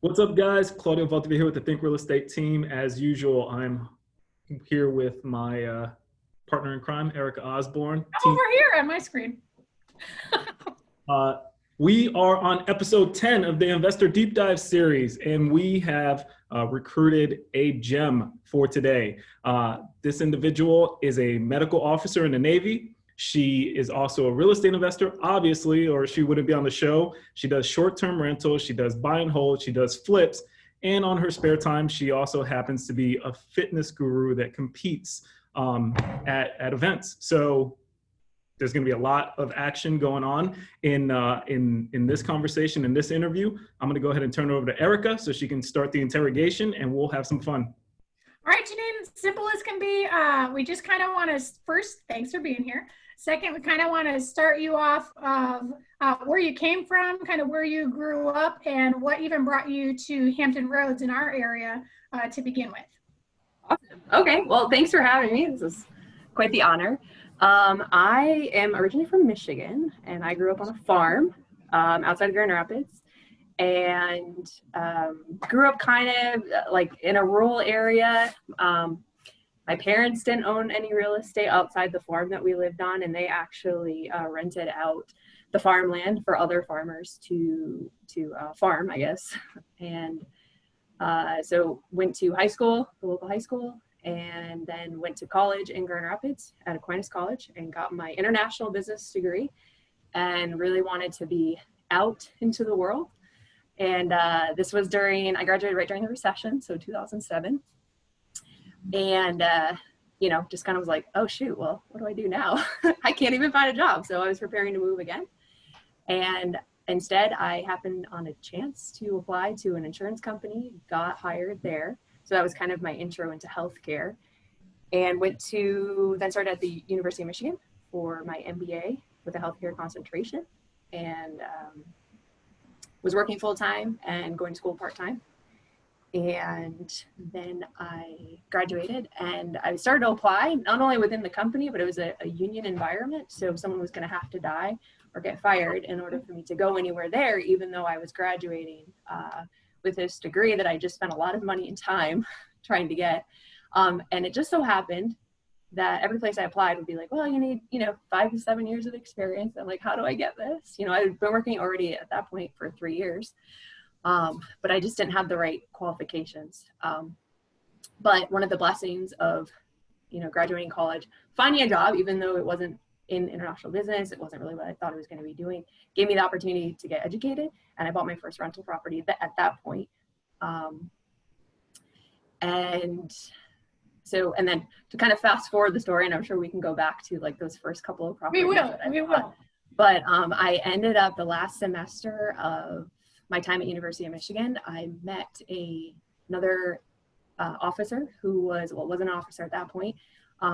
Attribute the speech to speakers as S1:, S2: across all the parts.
S1: What's up, guys? Claudio Valtavia here with the Think Real Estate team. As usual, I'm here with my partner in crime, Erica Osborne.
S2: I'm over here on my screen.
S1: We are on episode 10 of the Investor Deep Dive series, and we have recruited a gem for today. This individual is a medical officer in the Navy. She is also a real estate investor, obviously, or she wouldn't be on the show. She does short-term rentals, she does buy and hold, she does flips, and on her spare time, she also happens to be a fitness guru that competes at events. So there's going to be a lot of action going on in this conversation, in this interview. I'm going to go ahead and turn it over to Erica so she can start the interrogation, and we'll have some fun.
S2: All right, Janine, simple as can be. We just kind of want to, first, thanks for being here. Second, we kind of want to start you off of where you came from, kind of where you grew up, and what even brought you to Hampton Roads in our area to begin with.
S3: Awesome. Okay, well, thanks for having me. This is quite the honor. I am originally from Michigan, and I grew up on a farm outside of Grand Rapids, and grew up kind of like in a rural area. My parents didn't own any real estate outside the farm that we lived on, and they actually rented out the farmland for other farmers to farm, I guess. And so went to high school, the local high school, and then went to college in Grand Rapids at Aquinas College and got my international business degree, and really wanted to be out into the world. And this was I graduated right during the recession, so 2007. And, just kind of was like, oh shoot, well, what do I do now? I can't even find a job. So I was preparing to move again. And instead I happened on a chance to apply to an insurance company, got hired there. So that was kind of my intro into healthcare, and then started at the University of Michigan for my MBA with a healthcare concentration, and was working full-time and going to school part-time. And then I graduated, and I started to apply not only within the company, but it was a union environment. So someone was going to have to die or get fired in order for me to go anywhere there, even though I was graduating with this degree that I just spent a lot of money and time trying to get. And it just so happened that every place I applied would be like, well, you need, 5 to 7 years of experience. I'm like, how do I get this? I'd been working already at that point for 3 years. But I just didn't have the right qualifications. But one of the blessings of, graduating college, finding a job, even though it wasn't in international business, it wasn't really what I thought I was going to be doing, gave me the opportunity to get educated. And I bought my first rental property at that point. And then to kind of fast forward the story, and I'm sure we can go back to like those first couple of properties.
S2: We will.
S3: But I ended up the last semester of my time at University of Michigan, I met another officer who wasn't an officer at that point,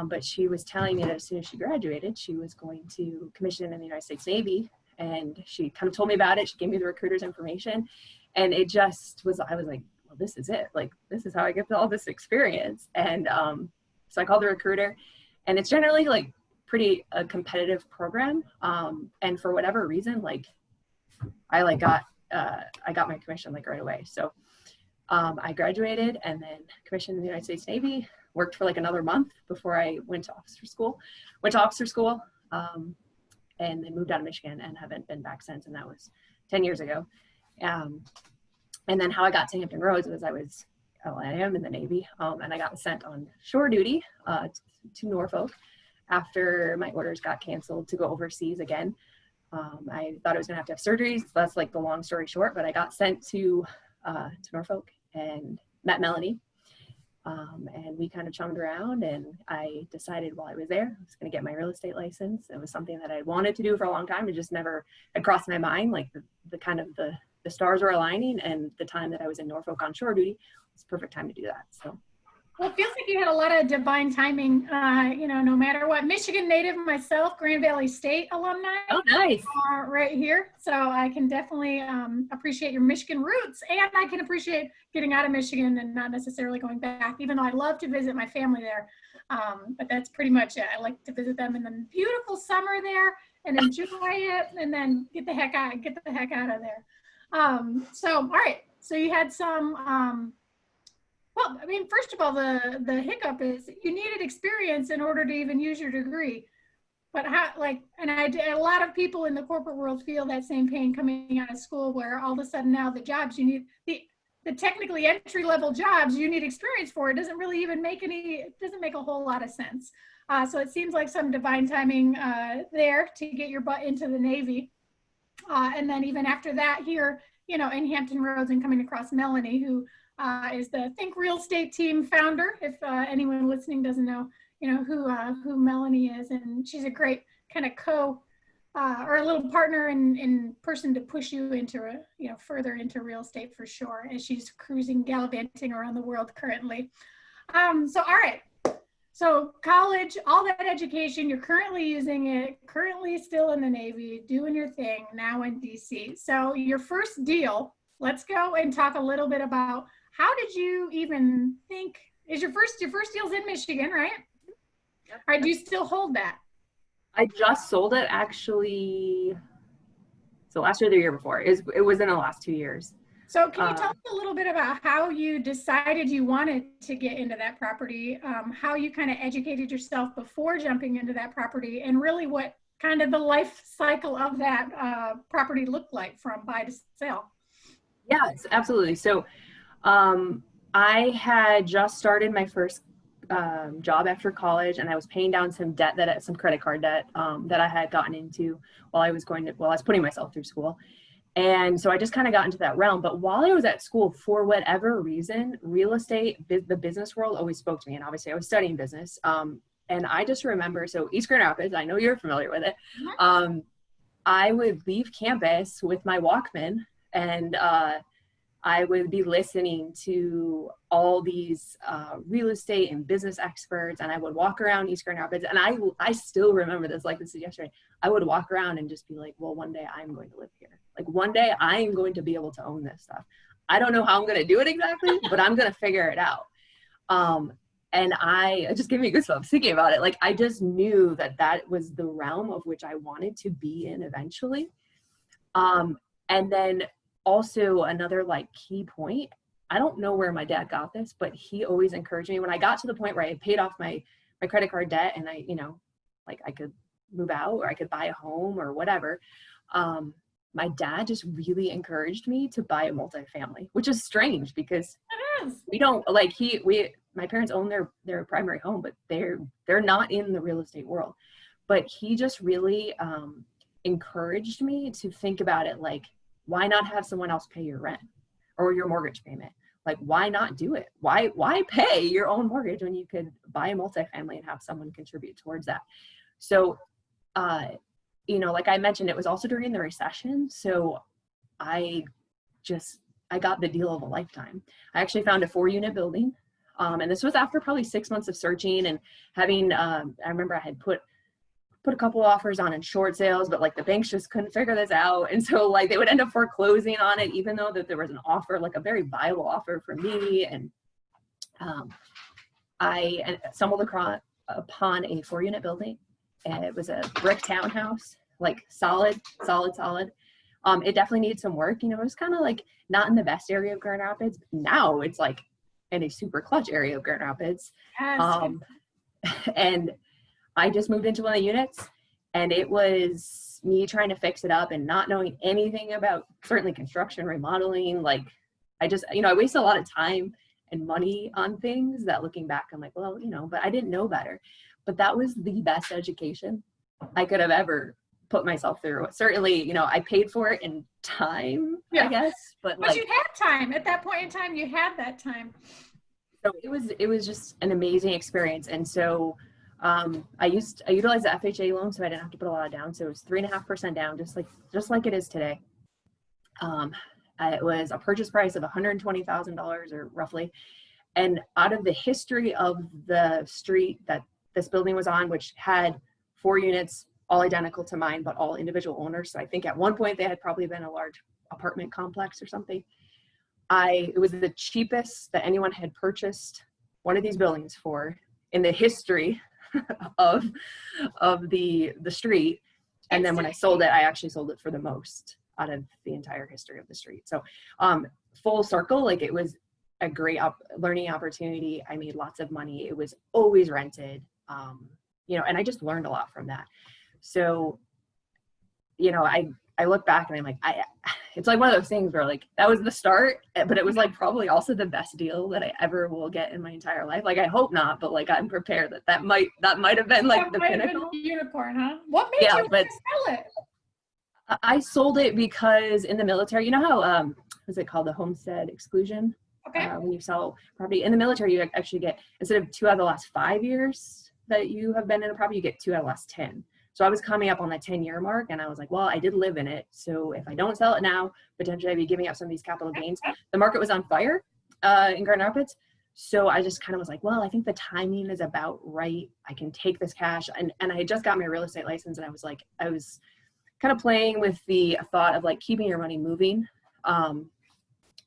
S3: but she was telling me that as soon as she graduated, she was going to commission in the United States Navy. And she kind of told me about it. She gave me the recruiter's information, and it just was, I was like, well, this is it. Like, this is how I get all this experience. And so I called the recruiter, and it's generally like pretty a competitive program. And for whatever reason, like I got my commission like right away. So I graduated and then commissioned in the United States Navy, worked for like another month before I went to officer school, and then moved out of Michigan and haven't been back since. And that was 10 years ago. And then how I got to Hampton Roads was I am in the Navy, and I got sent on shore duty to Norfolk after my orders got canceled to go overseas again. I thought I was gonna have to have surgeries. So that's like the long story short, but I got sent to Norfolk and met Melanie. And we kind of chummed around, and I decided while I was there, I was going to get my real estate license. It was something that I wanted to do for a long time. It just never had crossed my mind. Like the stars were aligning, and the time that I was in Norfolk on shore duty was the perfect time to do that. So.
S2: Well, it feels like you had a lot of divine timing, no matter what. Michigan native myself, Grand Valley State alumni.
S3: Oh, nice.
S2: Right here. So I can definitely appreciate your Michigan roots, and I can appreciate getting out of Michigan and not necessarily going back, even though I love to visit my family there. But that's pretty much it. I like to visit them in the beautiful summer there and enjoy it, and then get the heck out of there. All right. So you had some, well, I mean, first of all, the hiccup is you needed experience in order to even use your degree. But how, like, and a lot of people in the corporate world feel that same pain coming out of school, where all of a sudden now the jobs you need, the technically entry level jobs you need experience for, it doesn't really even make it doesn't make a whole lot of sense. So it seems like some divine timing there to get your butt into the Navy. And then even after that here, you know, in Hampton Roads, and coming across Melanie, who is the Think Real Estate Team founder. If anyone listening doesn't know, you know, who Melanie is, and she's a great kind of or a little partner in person to push you into, you know, further into real estate for sure, as she's cruising, gallivanting around the world currently. So, all right. So college, all that education, you're currently using it, currently still in the Navy, doing your thing, now in DC. So your first deal, let's go and talk a little bit about how did you even think, is your first deal's in Michigan, right? Yep. All right, do you still hold that?
S3: I just sold it actually, so last year or the year before. It was in the last 2 years.
S2: So can you tell us a little bit about how you decided you wanted to get into that property, how you kind of educated yourself before jumping into that property, and really what kind of the life cycle of that property looked like from buy to sell?
S3: Yes, absolutely. So I had just started my first job after college, and I was paying down some debt, some credit card debt that I had gotten into while I was putting myself through school. And so I just kind of got into that realm. But while I was at school, for whatever reason, real estate, the business world always spoke to me. And obviously I was studying business. And I just remember, so East Grand Rapids, I know you're familiar with it. I would leave campus with my Walkman, and I would be listening to all these real estate and business experts, and I would walk around East Grand Rapids, and I still remember this like this is yesterday. I would walk around and just be like, well, one day I'm going to live here. Like one day I'm going to be able to own this stuff. I don't know how I'm going to do it exactly, but I'm going to figure it out. And it just gave me goosebumps thinking about it. Like I just knew that was the realm of which I wanted to be in eventually. And then also another like key point, I don't know where my dad got this, but he always encouraged me when I got to the point where I had paid off my credit card debt, and I, you know, like I could move out or I could buy a home or whatever. My dad just really encouraged me to buy a multifamily, which is strange because we don't like, my parents own their primary home, but they're not in the real estate world. But he just really encouraged me to think about it like, why not have someone else pay your rent or your mortgage payment? Like, why not do it? Why pay your own mortgage when you could buy a multifamily and have someone contribute towards that? So, you know, like I mentioned, it was also during the recession. So I got the deal of a lifetime. I actually found a 4-unit building. And this was after probably 6 months of searching and having, I remember I had put a couple offers on in short sales, but like the banks just couldn't figure this out. And so like they would end up foreclosing on it, even though that there was an offer, like a very viable offer for me. And I stumbled upon a 4-unit building, and it was a brick townhouse, like solid. It definitely needed some work. You know, it was kind of like not in the best area of Grand Rapids. Now it's like in a super clutch area of Grand Rapids.
S2: Yes.
S3: And I just moved into one of the units, and it was me trying to fix it up and not knowing anything about certainly construction, remodeling. Like I just, you know, I wasted a lot of time and money on things that looking back, I'm like, well, you know, but I didn't know better. But that was the best education I could have ever put myself through. Certainly, you know, I paid for it in time, I guess. But like,
S2: you had time at that point in time. You had that time.
S3: So it was just an amazing experience. And so I utilized the FHA loan, so I didn't have to put a lot down. So it was 3.5% down, just like it is today. It was a purchase price of $120,000 or roughly. And out of the history of the street that this building was on, which had 4 units, all identical to mine, but all individual owners. So I think at one point they had probably been a large apartment complex or something. It was the cheapest that anyone had purchased one of these buildings for in the history of the street. And then when I sold it, I actually sold it for the most out of the entire history of the street. So full circle, like it was a great learning opportunity. I made lots of money. It was always rented, you know, and I just learned a lot from that. So, you know, I look back and I'm like, it's like one of those things where like, that was the start, but it was like probably also the best deal that I ever will get in my entire life. Like, I hope not, but like, I'm prepared that might have been like the pinnacle.
S2: Unicorn, huh? What made you want to sell it?
S3: I sold it because in the military, you know how, what's it called? The homestead exclusion.
S2: Okay.
S3: When you sell property in the military, you actually get, instead of 2 out of the last 5 years that you have been in a property, you get 2 out of the last 10. So I was coming up on the 10-year mark, and I was like, well, I did live in it. So if I don't sell it now, potentially I'd be giving up some of these capital gains. The market was on fire in Grand Rapids. So I just kind of was like, well, I think the timing is about right. I can take this cash. And I had just got my real estate license, and I was kind of playing with the thought of like keeping your money moving.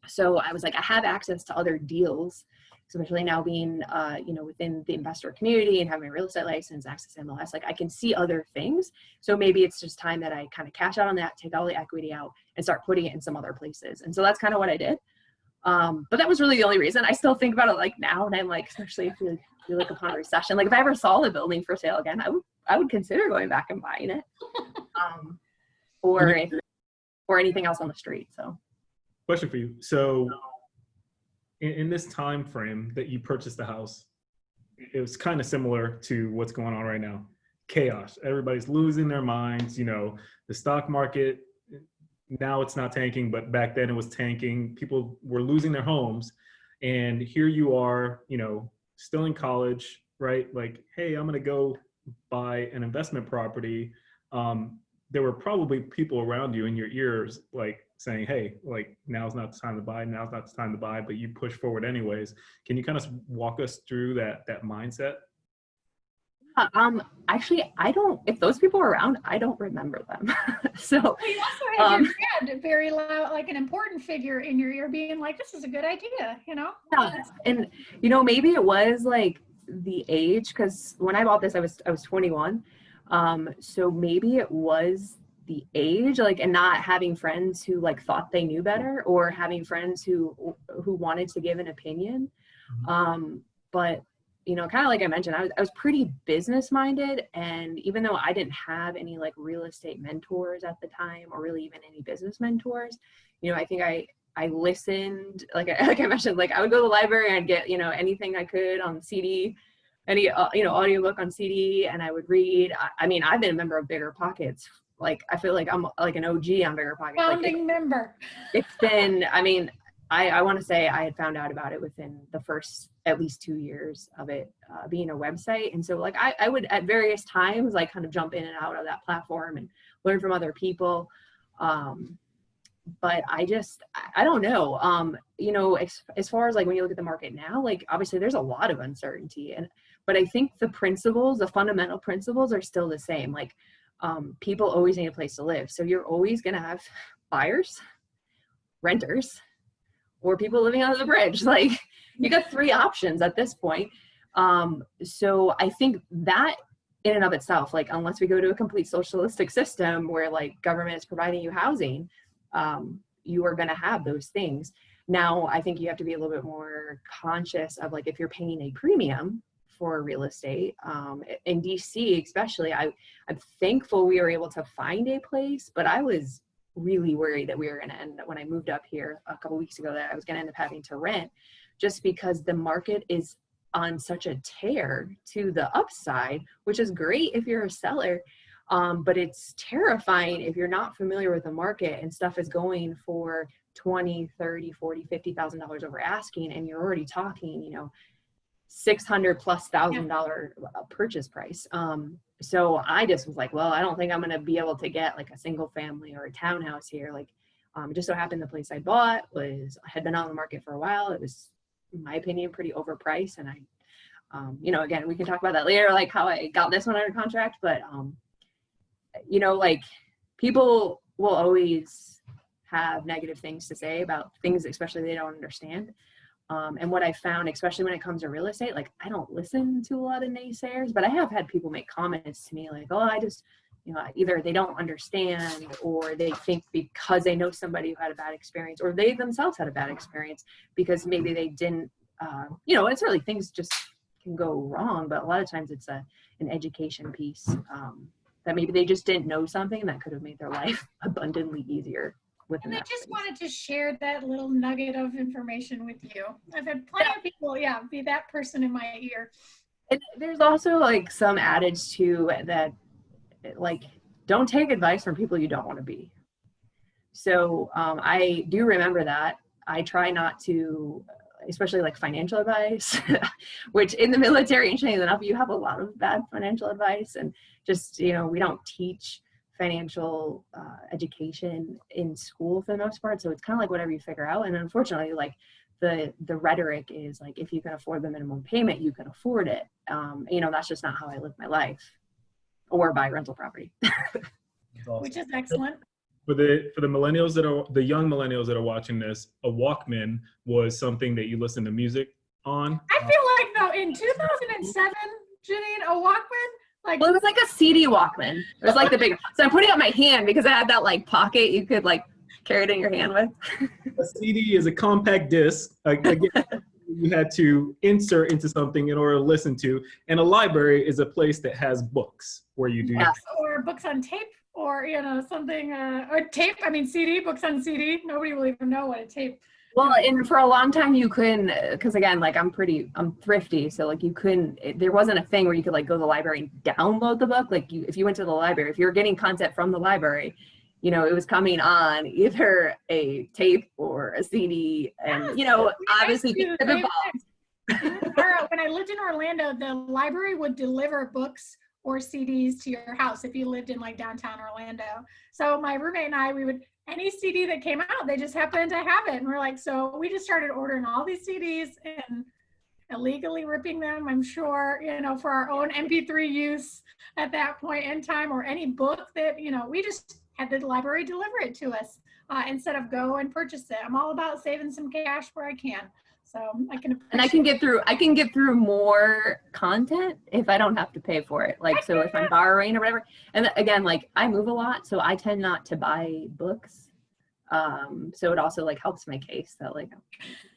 S3: So I was like, I have access to other deals, especially now being, you know, within the investor community and having a real estate license, access to MLS, like I can see other things. So maybe it's just time that I kind of cash out on that, take all the equity out and start putting it in some other places. And so that's kind of what I did. But that was really the only reason. I still think about it like now, and I'm like, especially if you look upon a recession, like if I ever saw the building for sale again, I would consider going back and buying it, or anything else on the street. So
S1: question for you. So in this time frame that you purchased the house, it was kind of similar to what's going on right now. Chaos. Everybody's losing their minds. You know, the stock market, now it's not tanking, but back then it was tanking. People were losing their homes. And here you are, you know, still in college, right? Like, hey, I'm going to go buy an investment property. There were probably people around you in your ears, like saying, hey, like now's not the time to buy, now's not the time to buy, but you push forward anyways. Can you kind of walk us through that mindset?
S3: Actually, I don't, if those people are around, I don't remember them. So
S2: well, you also had your dad very loud, like an important figure in your ear being like, this is a good idea, you know?
S3: Yeah. And, you know, maybe it was like the age, because when I bought this, I was 21. So maybe it was the age, like, and not having friends who like thought they knew better, or having friends who wanted to give an opinion. But you know, kind of like I mentioned, I was pretty business minded, and even though I didn't have any like real estate mentors at the time, or really even any business mentors, you know, I think I listened, like I mentioned, like I would go to the library and get, you know, anything I could on CD, any you know, audiobook on CD, and I would read. I mean, I've been a member of Bigger Pockets. Like I feel like I'm like an OG on Bigger Pockets.
S2: Founding member.
S3: It's been, I mean, I want to say I had found out about it within the first at least 2 years of it being a website. And so like I would at various times like kind of jump in and out of that platform and learn from other people. But I don't know. You know, as far as like when you look at the market now, like obviously there's a lot of uncertainty, but I think the principles, the fundamental principles are still the same. Like people always need a place to live. So you're always going to have buyers, renters, or people living under the bridge. Like you got 3 options at this point. So I think that in and of itself, like unless we go to a complete socialistic system where like government is providing you housing, you are going to have those things. Now, I think you have to be a little bit more conscious of like if you're paying a premium for real estate, in DC especially, I'm thankful we were able to find a place, but I was really worried that we were going to end up, when I moved up here a couple weeks ago, that I was going to end up having to rent, just because the market is on such a tear to the upside, which is great if you're a seller. But it's terrifying if you're not familiar with the market and stuff is going for $20,000, $30,000, $40,000, $50,000 over asking, and you're already talking, you know, $600,000+ purchase price. So I just was like, well, I don't think I'm going to be able to get like a single family or a townhouse here. Like, it just so happened the place I bought had been on the market for a while. It was, in my opinion, pretty overpriced. And I, you know, again, we can talk about that later, like how I got this one under contract, but, you know, like people will always have negative things to say about things, especially they don't understand. And what I found, especially when it comes to real estate, like I don't listen to a lot of naysayers, but I have had people make comments to me like, oh, I just you know, either they don't understand, or they think because they know somebody who had a bad experience, or they themselves had a bad experience because maybe they didn't, you know, it's really, things just can go wrong, but a lot of times it's an education piece, that maybe they just didn't know something that could have made their life abundantly easier.
S2: And I just wanted to share that little nugget of information with you. I've had plenty of people, be that person in my ear.
S3: And there's also like some adage too that, like, don't take advice from people you don't want to be. So I do remember that. I try not to, especially like financial advice, which in the military, interestingly enough, you have a lot of bad financial advice, and just, you know, we don't teach financial education in school for the most part. So it's kind of like whatever you figure out. And unfortunately, like the rhetoric is like, if you can afford the minimum payment, you can afford it. You know, that's just not how I live my life, or buy rental property.
S2: Which is excellent.
S1: For the millennials that are, the young millennials that are watching this, a Walkman was something that you listen to music on.
S2: I feel like though in 2007, Janine, a Walkman, like,
S3: well, it was like a CD Walkman. It was like the big, so I'm putting up my hand because I had that like pocket you could like carry it in your hand with.
S1: A CD is a compact disc. Again, you had to insert into something in order to listen to. And a library is a place that has books where you do.
S2: Yes, or books on tape, or, you know, something, or tape, I mean CD, books on CD. Nobody will even know what a tape.
S3: Well, and for a long time you couldn't, because again, like I'm thrifty, so like you couldn't, there wasn't a thing where you could like go to the library and download the book. Like if you went to the library, if you were getting content from the library, you know, it was coming on either a tape or a CD, and, you know, obviously things have evolved.
S2: When I lived in Orlando, the library would deliver books or CDs to your house if you lived in like downtown Orlando. So my roommate and I, we would, any CD that came out, they just happened to have it. And we're like, so we just started ordering all these CDs and illegally ripping them, I'm sure, you know, for our own MP3 use at that point in time, or any book that, you know, we just had the library deliver it to us instead of go and purchase it. I'm all about saving some cash where I can. So I can,
S3: and I can get through more content if I don't have to pay for it. Like, so if I'm borrowing or whatever, and again, like I move a lot, so I tend not to buy books. So it also like helps my case that like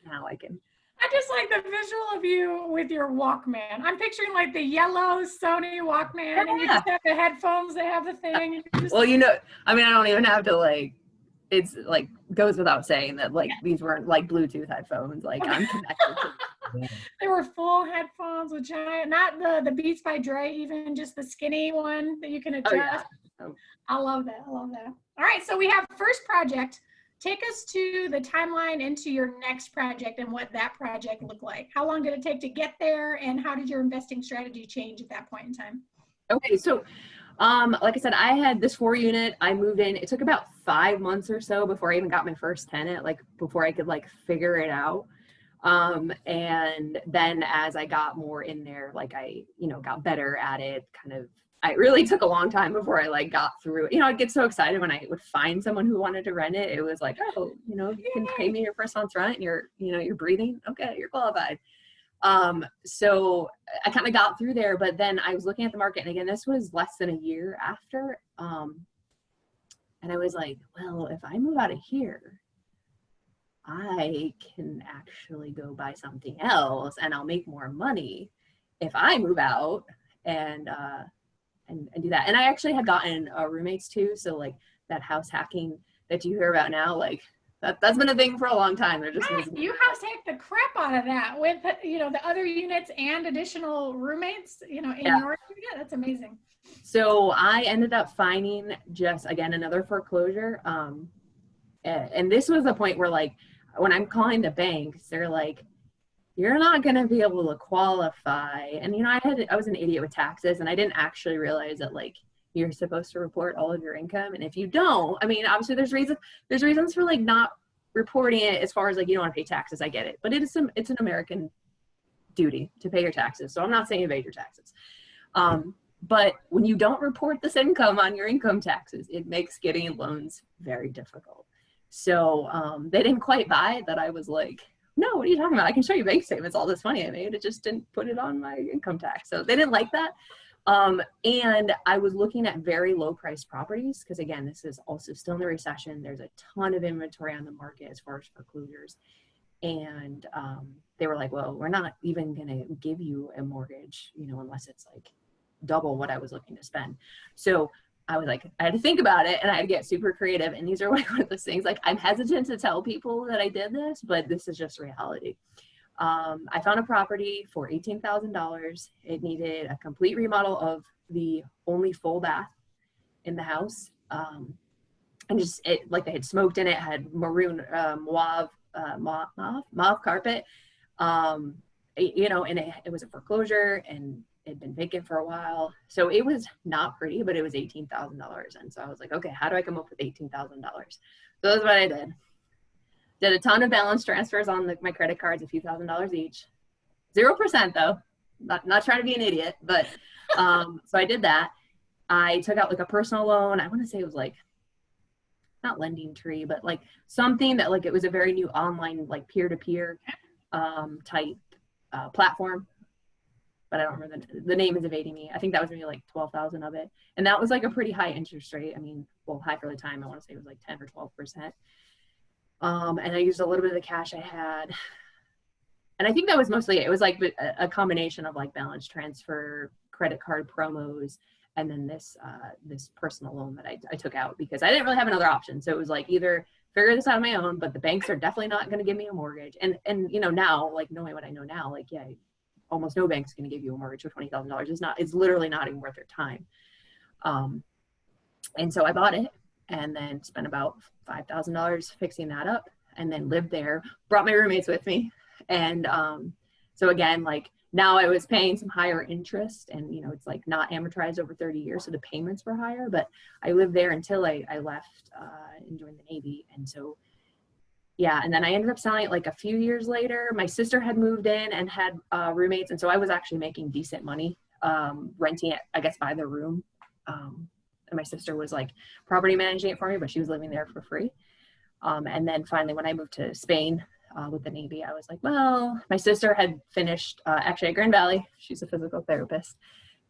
S3: now I can.
S2: I just like the visual of you with your Walkman. I'm picturing like the yellow Sony Walkman, and you just have the headphones that have the thing.
S3: Well, you know, I mean, I don't even have to like, it's like goes without saying that like these weren't like Bluetooth headphones. Like I'm connected to.
S2: They were full headphones with giant, not the Beats by Dre, even just the skinny one that you can adjust.
S3: Oh, yeah.
S2: I love that. I love that. All right, so we have first project. Take us to the timeline into your next project and what that project looked like. How long did it take to get there, and how did your investing strategy change at that point in time?
S3: Okay, so like I said, I had this 4-unit. I moved in. It took about 5 months or so before I even got my first tenant, like before I could like figure it out. And then as I got more in there, like I, you know, got better at it, kind of, it really took a long time before I like got through it. You know, I'd get so excited when I would find someone who wanted to rent it. It was like, oh, you know, you can pay me your first month's rent and you're breathing. Okay, you're qualified. So I kind of got through there, but then I was looking at the market, and again, this was less than a year after. And I was like, well, if I move out of here, I can actually go buy something else and I'll make more money if I move out and do that. And I actually had gotten roommates too. So like that house hacking that you hear about now, like that's been a thing for a long time. They're just
S2: you house hacked the crap out of that with, you know, the other units and additional roommates, you know, in your unit. That's amazing.
S3: So I ended up finding just, again, another foreclosure. And this was the point where like, when I'm calling the banks, they're like, you're not going to be able to qualify. And, you know, I was an idiot with taxes, and I didn't actually realize that like, you're supposed to report all of your income. And if you don't, I mean, obviously there's reasons for like not reporting it as far as like, you don't want to pay taxes. I get it, but it's an American duty to pay your taxes. So I'm not saying evade your taxes. But when you don't report this income on your income taxes, it makes getting loans very difficult. So they didn't quite buy that. I was like, no, what are you talking about? I can show you bank statements, all this money I made. It just didn't put it on my income tax. So they didn't like that. And I was looking at very low priced properties because, again, this is also still in the recession. There's a ton of inventory on the market as far as foreclosures. And they were like, well, we're not even going to give you a mortgage, you know, unless it's like double what I was looking to spend. So I was like, I had to think about it and I had to get super creative. And these are like one of those things, like I'm hesitant to tell people that I did this, but this is just reality. I found a property for $18,000. It needed a complete remodel of the only full bath in the house. And just it, like they had smoked in it, had maroon mauve carpet, you know, and it was a foreclosure and it'd been vacant for a while. So it was not pretty, but it was $18,000. And so I was like, okay, how do I come up with $18,000? So that's what I did. Did a ton of balance transfers on my credit cards, a few $1,000s each. 0% though, not trying to be an idiot, but so I did that. I took out like a personal loan. I want to say it was like, not Lending Tree, but like something that like, it was a very new online, like peer-to-peer type platform. But I don't remember the name is evading me. I think that was maybe like 12,000 of it. And that was like a pretty high interest rate. I mean, well, high for the time. I want to say it was like 10 or 12%. And I used a little bit of the cash I had. And I think that was mostly it. It was like a combination of like balance transfer, credit card promos, and then this personal loan that I took out because I didn't really have another option. So it was like either figure this out on my own, but the banks are definitely not going to give me a mortgage. And you know, now, like knowing what I know now, like, yeah, almost no bank's going to give you a mortgage for $20,000. It's literally not even worth their time. And so I bought it and then spent about $5,000 fixing that up and then lived there, brought my roommates with me. And so again, like now I was paying some higher interest and, you know, it's like not amortized over 30 years. So the payments were higher, but I lived there until I left and joined the Navy. And so, yeah. And then I ended up selling it like a few years later. My sister had moved in and had roommates. And so I was actually making decent money renting it, I guess, by the room. And my sister was like property managing it for me, but she was living there for free. And then finally, when I moved to Spain with the Navy, I was like, well, my sister had finished actually at Grand Valley. She's a physical therapist.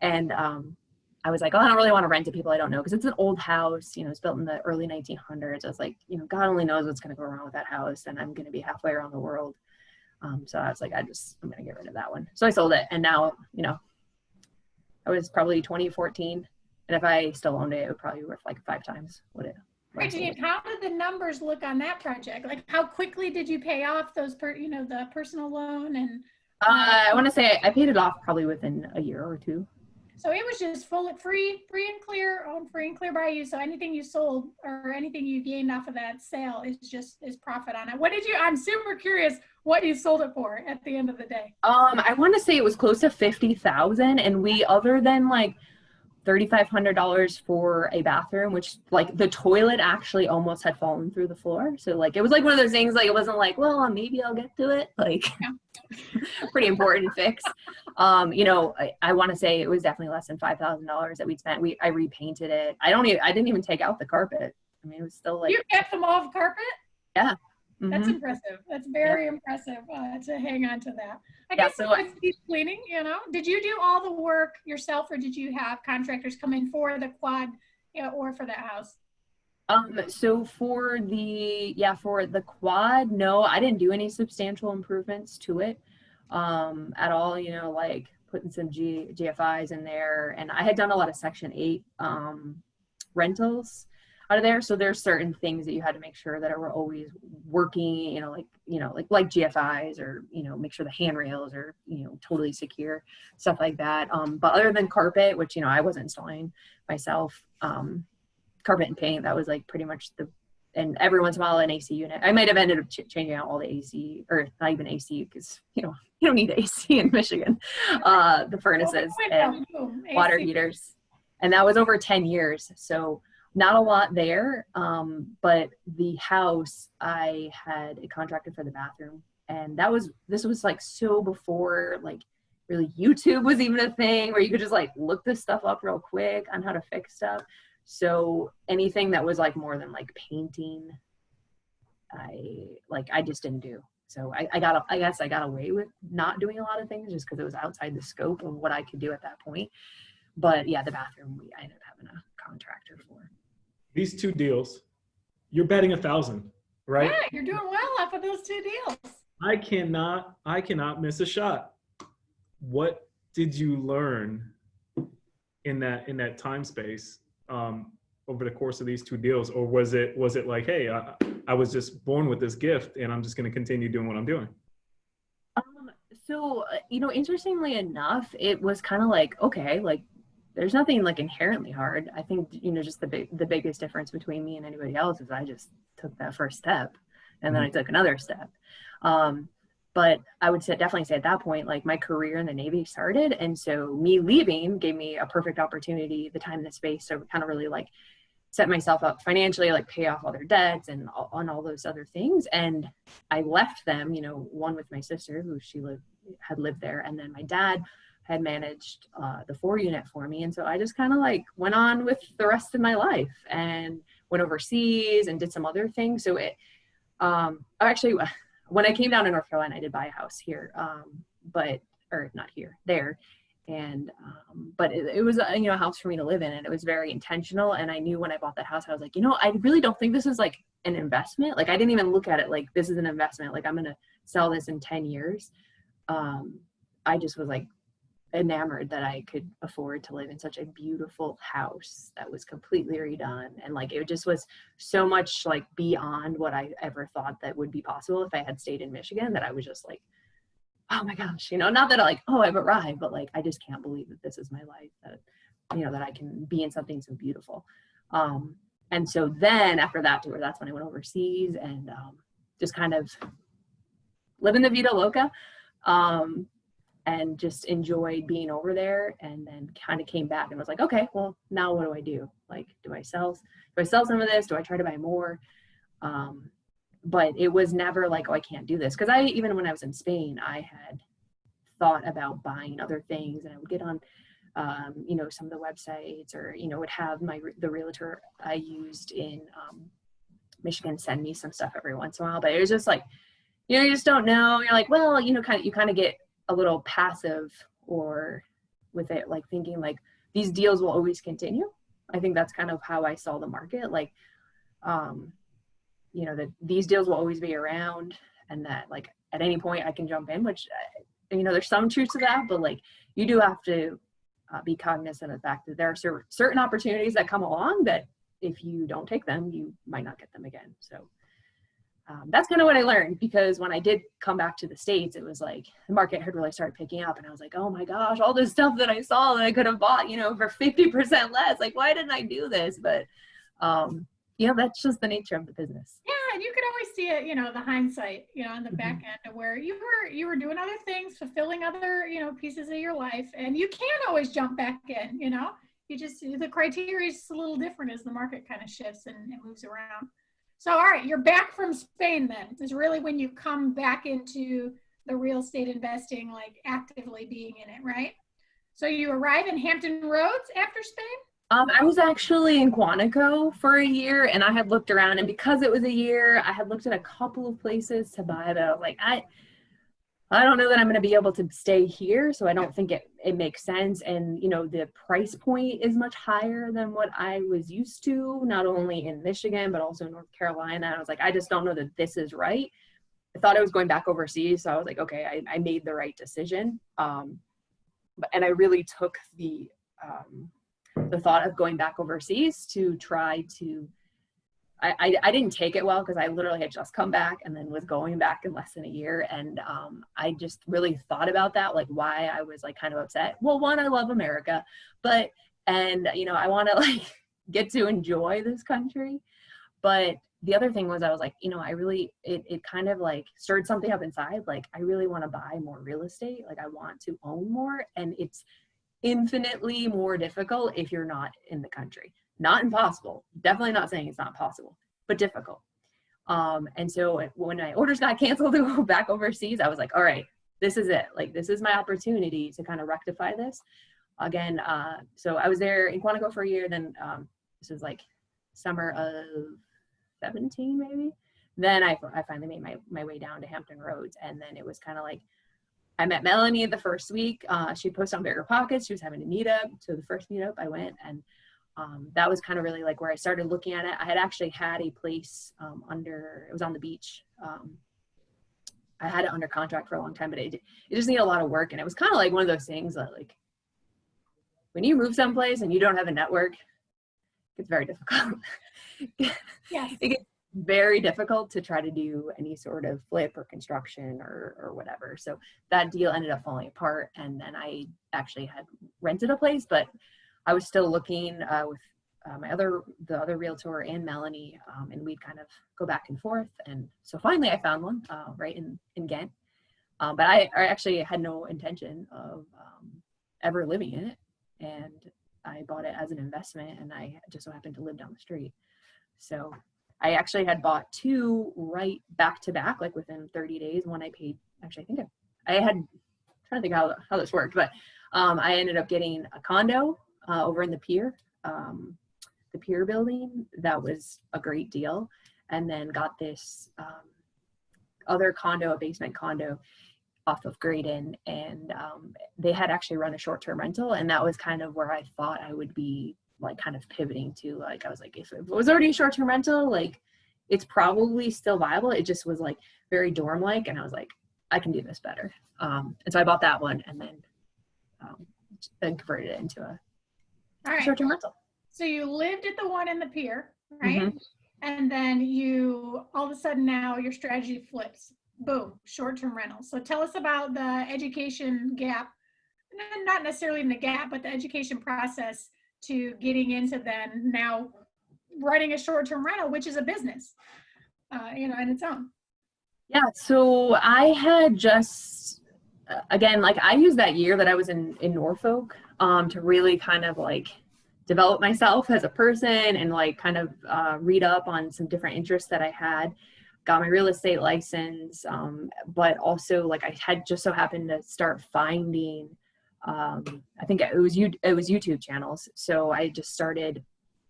S3: And I was like, oh, I don't really want to rent to people I don't know because it's an old house, you know, it's built in the early 1900s. I was like, you know, God only knows what's going to go wrong with that house. And I'm going to be halfway around the world. So I was like, I'm going to get rid of that one. So I sold it. And now, you know, I was probably 2014. And if I still owned it, it would probably be worth like 5 times what it.
S2: Right, Janine, how did the numbers look on that project? Like, how quickly did you pay off those, the personal loan? And
S3: I want to say I paid it off probably within a year or two.
S2: So it was just free and clear, owned free and clear by you. So anything you sold or anything you gained off of that sale is profit on it. What did you? I'm super curious what you sold it for at the end of the day.
S3: I want to say it was close to 50,000, and we, other than like $3,500 for a bathroom, which like the toilet actually almost had fallen through the floor. So like, it was like one of those things, like it wasn't like, well, maybe I'll get to it. Like pretty important fix. You know, I want to say it was definitely less than $5,000 that we'd spent. I repainted it. I didn't even take out the carpet. I mean, it was still like.
S2: You kept them off carpet?
S3: Yeah.
S2: Mm-hmm. That's impressive. That's very impressive to hang on to that. I guess so it's deep cleaning, you know. Did you do all the work yourself or did you have contractors come in for the quad, you know, or for that house?
S3: So for the quad, no, I didn't do any substantial improvements to it at all, you know, like putting some GFIs in there. And I had done a lot of Section 8 rentals out of there. So there's certain things that you had to make sure that are always working, like GFIs, or, you know, make sure the handrails are, you know, totally secure, stuff like that. But other than carpet, which, you know, I wasn't installing myself, carpet and paint, that was like pretty much and every once in a while an AC unit. I might have ended up changing out all the AC, or not even AC, because, you know, you don't need AC in Michigan, the furnaces and water heaters. And that was over 10 years. So not a lot there, but the house, I had it contracted for the bathroom, and this was like so before like really YouTube was even a thing where you could just like look this stuff up real quick on how to fix stuff. So anything that was like more than like painting, I just didn't do. So I got away with not doing a lot of things just because it was outside the scope of what I could do at that point. But yeah, the bathroom, I ended up having a contractor for.
S1: These two deals, you're betting 1,000, right?
S2: Yeah, you're doing well off of those two deals.
S1: I cannot miss a shot. What did you learn in that time space over the course of these two deals? Or was it like, hey, I was just born with this gift and I'm just going to continue doing what I'm doing?
S3: So, interestingly enough, it was kind of like, okay, like there's nothing like inherently hard. I think, just the biggest difference between me and anybody else is I just took that first step and then I took another step. But I would definitely say at that point, like my career in the Navy started. And so me leaving gave me a perfect opportunity, the time and the space. So kind of really like set myself up financially, like pay off all their debts and on all those other things. And I left them, one with my sister who had lived there. And then my dad had managed the 4-unit for me. And so I just kind of like went on with the rest of my life and went overseas and did some other things. So actually, when I came down to North Carolina, I did buy a house here, or not here, there. And, but it was, a house for me to live in, and it was very intentional. And I knew when I bought that house, I was like, I really don't think this is like an investment. Like, I didn't even look at it like this is an investment. Like, I'm going to sell this in 10 years. I just was like enamored that I could afford to live in such a beautiful house that was completely redone. And like, it just was so much like beyond what I ever thought that would be possible if I had stayed in Michigan, that I was just like, oh my gosh, not that I've arrived, but like, I just can't believe that this is my life, that, that I can be in something so beautiful. And so then after that tour, that's when I went overseas and just kind of living the Vida Loca. And just enjoyed being over there, and then kind of came back and was like, okay, well, now what do I do? Like, do I sell some of this? Do I try to buy more? But it was never like, oh, I can't do this. Cause even when I was in Spain, I had thought about buying other things, and I would get on, some of the websites, or, would have the realtor I used in Michigan send me some stuff every once in a while. But it was just like, you just don't know. You're like, well, you kind of get a little passive or with it, like thinking like these deals will always continue. I think that's kind of how I saw the market. Like, that these deals will always be around, and that like at any point I can jump in, which, there's some truth to that, but like you do have to be cognizant of the fact that there are certain opportunities that come along that if you don't take them, you might not get them again. So that's kind of what I learned, because when I did come back to the States, it was like the market had really started picking up, and I was like, oh my gosh, all this stuff that I saw that I could have bought, for 50% less. Like, why didn't I do this? But, that's just the nature of the business.
S2: Yeah, and you could always see it, the hindsight, on the back end of where you were doing other things, fulfilling other, pieces of your life, and you can always jump back in, you just, the criteria is a little different as the market kind of shifts and it moves around. So, all right, you're back from Spain then. Is really when you come back into the real estate investing, like actively being in it, right? So you arrive in Hampton Roads after Spain?
S3: I was actually in Quantico for a year, and I had looked around, and because it was a year, I had looked at a couple of places to buy, but I was like, I don't know that I'm going to be able to stay here, so I don't think it makes sense. And, the price point is much higher than what I was used to, not only in Michigan, but also North Carolina. I was like, I just don't know that this is right. I thought I was going back overseas, so I was like, okay, I made the right decision. And I really took the thought of going back overseas to try to, I didn't take it well, because I literally had just come back and then was going back in less than a year. And I just really thought about that, like why I was like kind of upset. Well, one, I love America, and I want to like get to enjoy this country. But the other thing was I was like, I really, it kind of like stirred something up inside. Like, I really want to buy more real estate. Like, I want to own more. And it's infinitely more difficult if you're not in the country. Not impossible, definitely not saying it's not possible, but difficult. And so when my orders got canceled to go back overseas, I was like, all right, this is it. Like, this is my opportunity to kind of rectify this again. So I was there in Quantico for a year. Then this was like summer of 17, maybe. Then I finally made my way down to Hampton Roads. And then it was kind of like, I met Melanie the first week. She posted on Bigger Pockets. She was having a meetup. So the first meetup I went, and that was kind of really like where I started looking at it. I had actually had a place it was on the beach. I had it under contract for a long time, but it just needed a lot of work. And it was kind of like one of those things that, like, when you move someplace and you don't have a network, it's very difficult.
S2: Yes.
S3: It gets very difficult to try to do any sort of flip or construction or whatever. So that deal ended up falling apart. And then I actually had rented a place, but I was still looking with the other realtor and Melanie, and we'd kind of go back and forth. And so finally I found one right in Ghent. But I actually had no intention of ever living in it. And I bought it as an investment, and I just so happened to live down the street. So I actually had bought two right back to back, like within 30 days. One I paid, actually, I think I'm trying to think how this worked, but I ended up getting a condo over in the pier building. That was a great deal. And then got this other condo, a basement condo off of Graydon, and they had actually run a short-term rental, and that was kind of where I thought I would be, like, kind of pivoting to. Like, I was like, if it was already a short-term rental, like, it's probably still viable. It just was like very dorm-like, and I was like, I can do this better. And so I bought that one, and then converted it into a short-term rental.
S2: So you lived at the one in the pier, right?
S3: Mm-hmm.
S2: And then you, all of a sudden now your strategy flips. Boom, short-term rental. So tell us about the education gap, not necessarily in the gap, but the education process to getting into then now running a short-term rental, which is a business, in its own.
S3: Yeah, so I had just, again, like, I used that year that I was in Norfolk to really kind of like develop myself as a person and like kind of read up on some different interests that I had. Got my real estate license, but also, like, I had just so happened to start finding, I think it was YouTube channels. So I just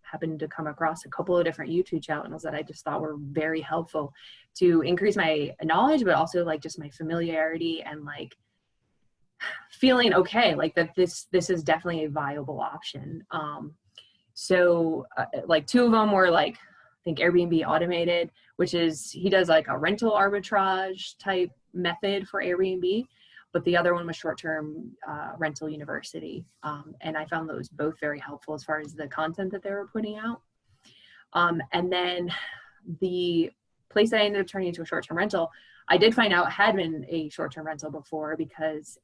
S3: happened to come across a couple of different YouTube channels that I just thought were very helpful to increase my knowledge, but also like just my familiarity and like feeling okay, like that this is definitely a viable option. So like two of them were like, I think Airbnb Automated, which is, he does like a rental arbitrage type method for Airbnb, but the other one was short-term rental university. And I found those both very helpful as far as the content that they were putting out. And then the place that I ended up turning into a short-term rental, I did find out had been a short-term rental before, because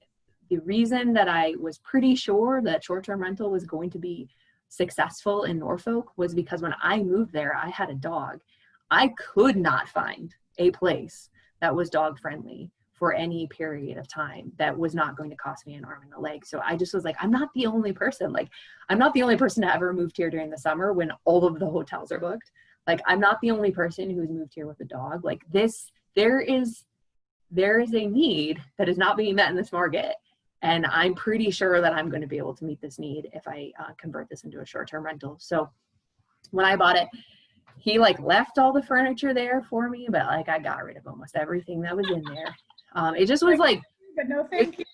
S3: the reason that I was pretty sure that short-term rental was going to be successful in Norfolk was because when I moved there, I had a dog. I could not find a place that was dog friendly for any period of time that was not going to cost me an arm and a leg. So I just was like, I'm not the only person. Like, I'm not the only person to ever moved here during the summer when all of the hotels are booked. Like, I'm not the only person who's moved here with a dog. Like, there is a need that is not being met in this market. And I'm pretty sure that I'm going to be able to meet this need if I convert this into a short-term rental. So when I bought it, he like left all the furniture there for me, but like I got rid of almost everything that was in there. It just was like,
S2: but no thank you.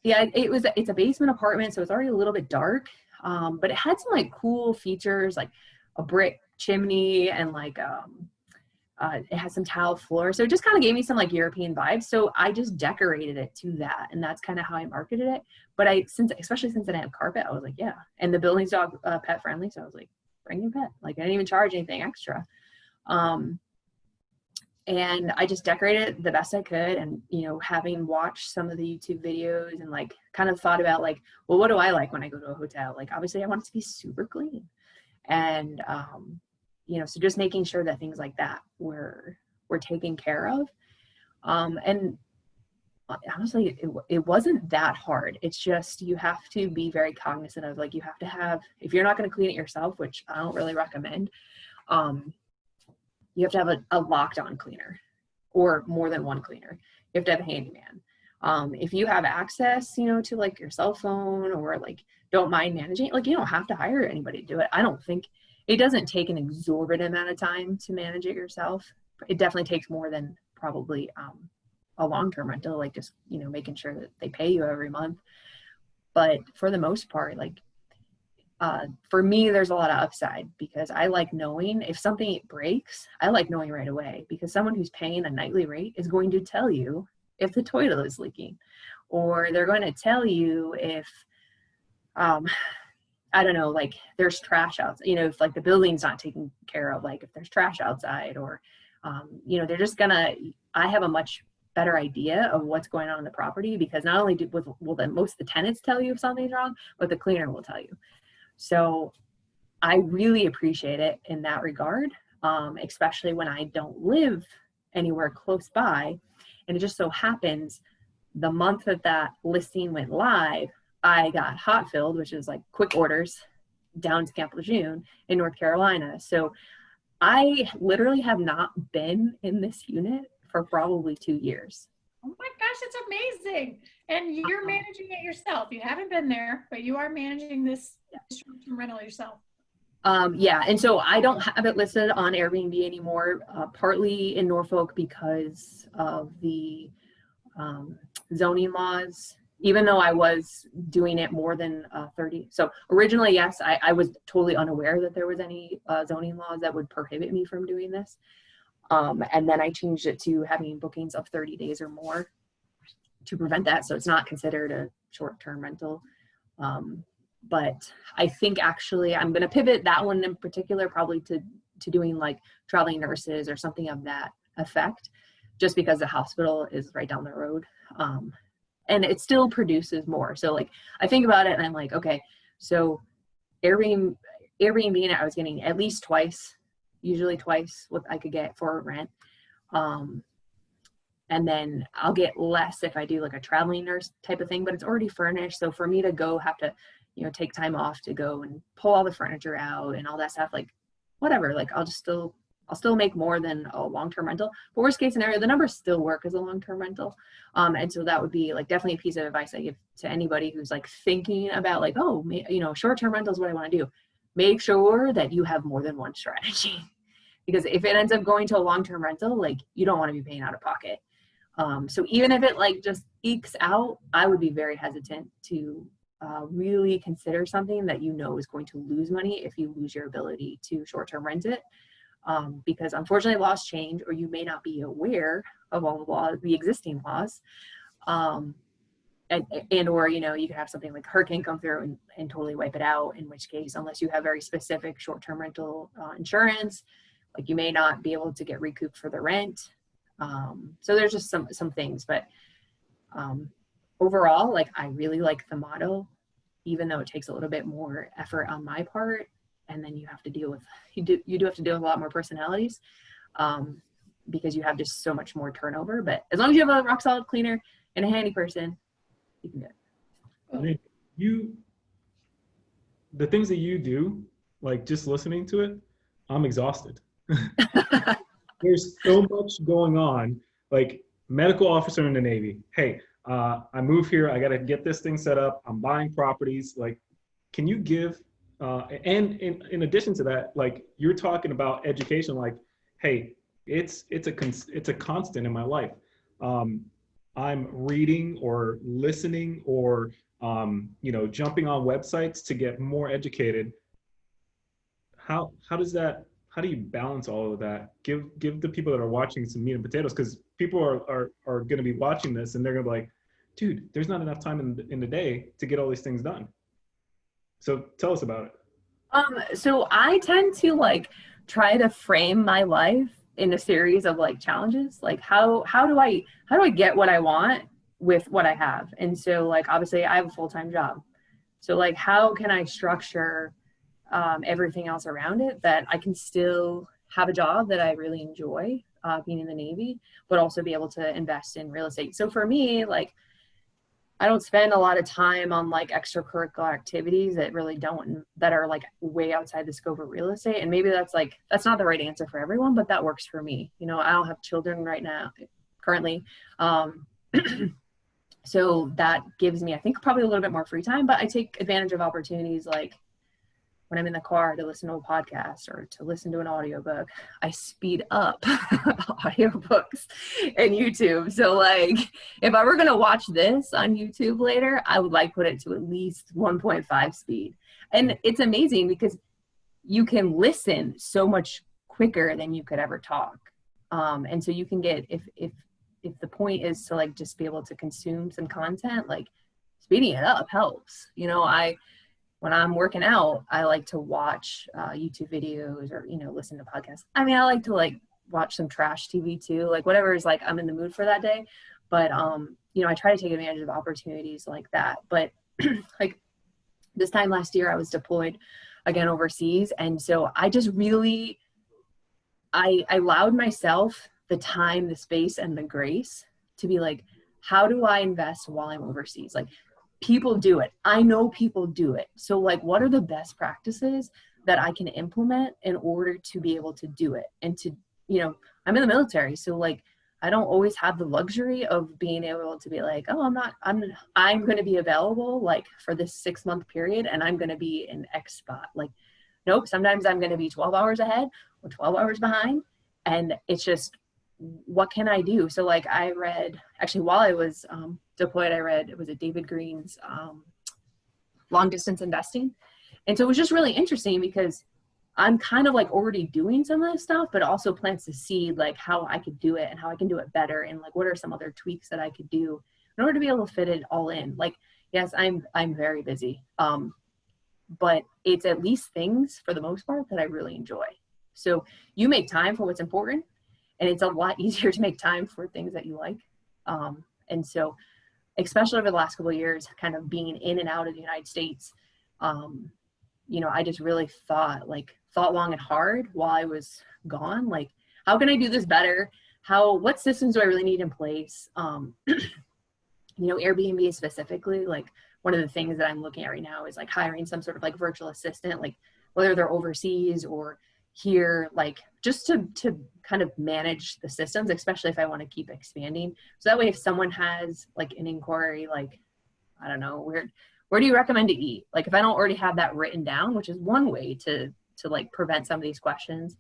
S3: Yeah, it's a basement apartment, so it's already a little bit dark. But it had some like cool features, like a brick chimney and like it has some tile floor. So it just kind of gave me some like European vibes. So I just decorated it to that. And that's kind of how I marketed it. But especially since I didn't have carpet, I was like, yeah. And the building's dog pet friendly. So I was like, bring your pet. Like, I didn't even charge anything extra. And I just decorated it the best I could. And, having watched some of the YouTube videos and like kind of thought about like, well, what do I like when I go to a hotel? Like, obviously I want it to be super clean. And, so just making sure that things like that were taken care of. And honestly, it wasn't that hard. It's just, you have to be very cognizant of like, you have to have, if you're not going to clean it yourself, which I don't really recommend, you have to have a locked on cleaner or more than one cleaner. You have to have a handyman. If you have access, to like your cell phone or like don't mind managing, like you don't have to hire anybody to do it. I don't think it doesn't take an exorbitant amount of time to manage it yourself. It definitely takes more than probably a long-term rental, like just, you know, making sure that they pay you every month. But for the most part, like, for me, there's a lot of upside because I like knowing if something breaks, I like knowing right away, because someone who's paying a nightly rate is going to tell you if the toilet is leaking, or they're going to tell you if, I don't know, like there's trash outside, you know, if like the building's not taken care of, like if there's trash outside, or, you know, they're just gonna, I have a much better idea of what's going on in the property, because not only will then most of the tenants tell you if something's wrong, but the cleaner will tell you. So I really appreciate it in that regard, especially when I don't live anywhere close by. And it just so happens the month that that listing went live, I got hot filled, which is like quick orders, down to Camp Lejeune in North Carolina. So I literally have not been in this unit for probably 2 years.
S2: Oh my gosh, it's amazing. And you're managing it yourself. You haven't been there, but you are managing this short-term rental yourself.
S3: Yeah, and so I don't have it listed on Airbnb anymore, partly in Norfolk because of the zoning laws, even though I was doing it more than 30. So originally, yes, I was totally unaware that there was any zoning laws that would prohibit me from doing this. And then I changed it to having bookings of 30 days or more to prevent that. So it's not considered a short-term rental. But I think actually I'm going to pivot that one in particular probably to doing like traveling nurses or something of that effect, just because the hospital is right down the road. And it still produces more. So like I think about it and I'm like, okay, so Airbnb, I was getting at least twice, usually twice what I could get for rent. And then I'll get less if I do like a traveling nurse type of thing, but it's already furnished. So for me to go have to, you know, take time off to go and pull all the furniture out and all that stuff, like whatever, like I'll still make more than a long-term rental. But worst case scenario, the numbers still work as a long-term rental. And so that would be like definitely a piece of advice I give to anybody who's like thinking about like, oh, you know, short-term rental is what I want to do. Make sure that you have more than one strategy, because if it ends up going to a long-term rental, like you don't want to be paying out of pocket. So even if it like just ekes out, I would be very hesitant to really consider something that you know is going to lose money if you lose your ability to short-term rent it. Because unfortunately laws change, or you may not be aware of all the laws, the existing laws. And or, you know, you could have something like hurricane come through and totally wipe it out, in which case, unless you have very specific short-term rental insurance, like you may not be able to get recouped for the rent. So there's just some things, but overall, like I really like the motto, even though it takes a little bit more effort on my part. And then you have to deal with, you do have to deal with a lot more personalities, because you have just so much more turnover. But as long as you have a rock solid cleaner and a handy person, you can do it.
S1: I mean, the things that you do, like just listening to it, I'm exhausted. There's so much going on, like medical officer in the Navy. Hey, I move here, I got to get this thing set up. I'm buying properties. Like, can you give, and in addition to that, like you're talking about education, like, hey, it's a constant in my life. I'm reading or listening or, you know, jumping on websites to get more educated. How do you balance all of that? Give the people that are watching some meat and potatoes, because people are going to be watching this and they're going to be like, dude, there's not enough time in the day to get all these things done. So tell us about it.
S3: So I tend to like try to frame my life in a series of like challenges. Like how do I get what I want with what I have? And so like, obviously I have a full-time job. So like, how can I structure everything else around it that I can still have a job that I really enjoy, being in the Navy, but also be able to invest in real estate. So for me, like, I don't spend a lot of time on like extracurricular activities that are like way outside the scope of real estate. And maybe that's not the right answer for everyone, but that works for me. You know, I don't have children right now, currently. So that gives me, I think, probably a little bit more free time, but I take advantage of opportunities like when I'm in the car to listen to a podcast or to listen to an audiobook, I speed up audiobooks and YouTube. So like if I were going to watch this on YouTube later, I would like put it to at least 1.5 speed. And it's amazing because you can listen so much quicker than you could ever talk. And so you can get, if the point is to like just be able to consume some content, like speeding it up helps. You know, when I'm working out, I like to watch YouTube videos or, you know, listen to podcasts. I mean, I like to like watch some trash TV too, like whatever is like I'm in the mood for that day. But, you know, I try to take advantage of opportunities like that. But like this time last year, I was deployed again overseas. And so I just really, I allowed myself the time, the space, and the grace to be like, how do I invest while I'm overseas? Like, people do it. I know people do it. So like, what are the best practices that I can implement in order to be able to do it? And to, you know, I'm in the military. So like, I don't always have the luxury of being able to be like, oh, I'm going to be available like for this 6-month period and I'm going to be in X spot. Like, nope. Sometimes I'm going to be 12 hours ahead or 12 hours behind. And it's just, what can I do? So like I read, actually while I was deployed, I read, it was David Green's Long Distance Investing. And so it was just really interesting because I'm kind of like already doing some of this stuff, but also plants the seed, like how I could do it and how I can do it better. And like, what are some other tweaks that I could do in order to be able to fit it all in? Like, yes, I'm very busy, but it's at least things for the most part that I really enjoy. So you make time for what's important. And it's a lot easier to make time for things that you like. And so, especially over the last couple of years, kind of being in and out of the United States, you know, I just really thought long and hard while I was gone. Like, how can I do this better? What systems do I really need in place? You know, Airbnb specifically, like one of the things that I'm looking at right now is like hiring some sort of like virtual assistant, like whether they're overseas or here, like just to kind of manage the systems, especially if I want to keep expanding. So that way, if someone has like an inquiry, like, I don't know, where do you recommend to eat? Like if I don't already have that written down, which is one way to like prevent some of these questions,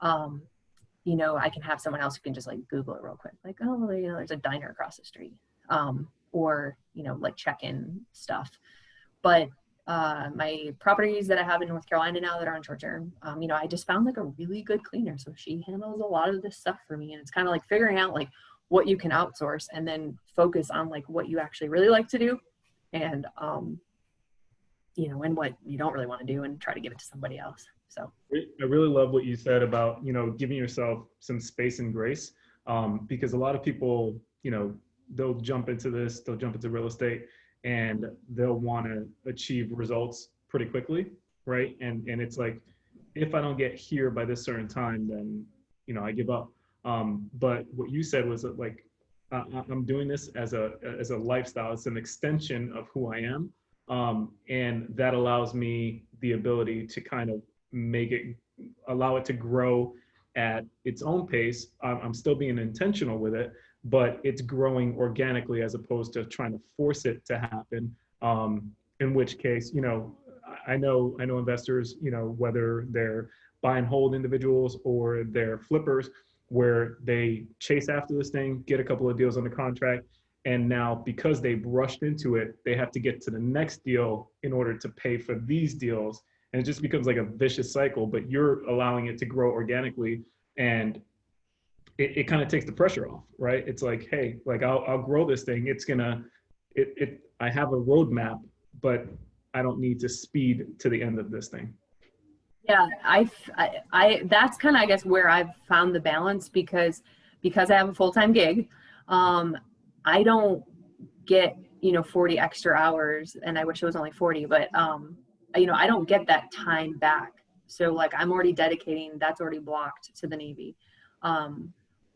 S3: you know, I can have someone else who can just like Google it real quick. Like, oh, you know, there's a diner across the street, or, you know, like check-in stuff. But my properties that I have in North Carolina now that are on short term, you know, I just found like a really good cleaner. So she handles a lot of this stuff for me. And it's kind of like figuring out like what you can outsource and then focus on like what you actually really like to do. And, you know, and what you don't really want to do and try to give it to somebody else. So
S1: I really love what you said about, you know, giving yourself some space and grace, because a lot of people, you know, they'll jump into real estate and they'll want to achieve results pretty quickly, right? And it's like, if I don't get here by this certain time, then, you know, I give up. But what you said was that like, I'm doing this as a lifestyle. It's an extension of who I am. And that allows me the ability to kind of allow it to grow at its own pace. I'm still being intentional with it, but it's growing organically as opposed to trying to force it to happen. In which case, you know, I know investors, you know, whether they're buy and hold individuals or they're flippers, where they chase after this thing, get a couple of deals on the contract, and now because they've rushed into it, they have to get to the next deal in order to pay for these deals. And it just becomes like a vicious cycle, but you're allowing it to grow organically, and it kind of takes the pressure off, right? It's like, hey, like I'll grow this thing. I have a roadmap, but I don't need to speed to the end of this thing.
S3: Yeah, I that's kind of, I guess, where I've found the balance because I have a full-time gig. I don't get, you know, 40 extra hours, and I wish it was only 40, but, you know, I don't get that time back. So like I'm already dedicating, that's already blocked to the Navy.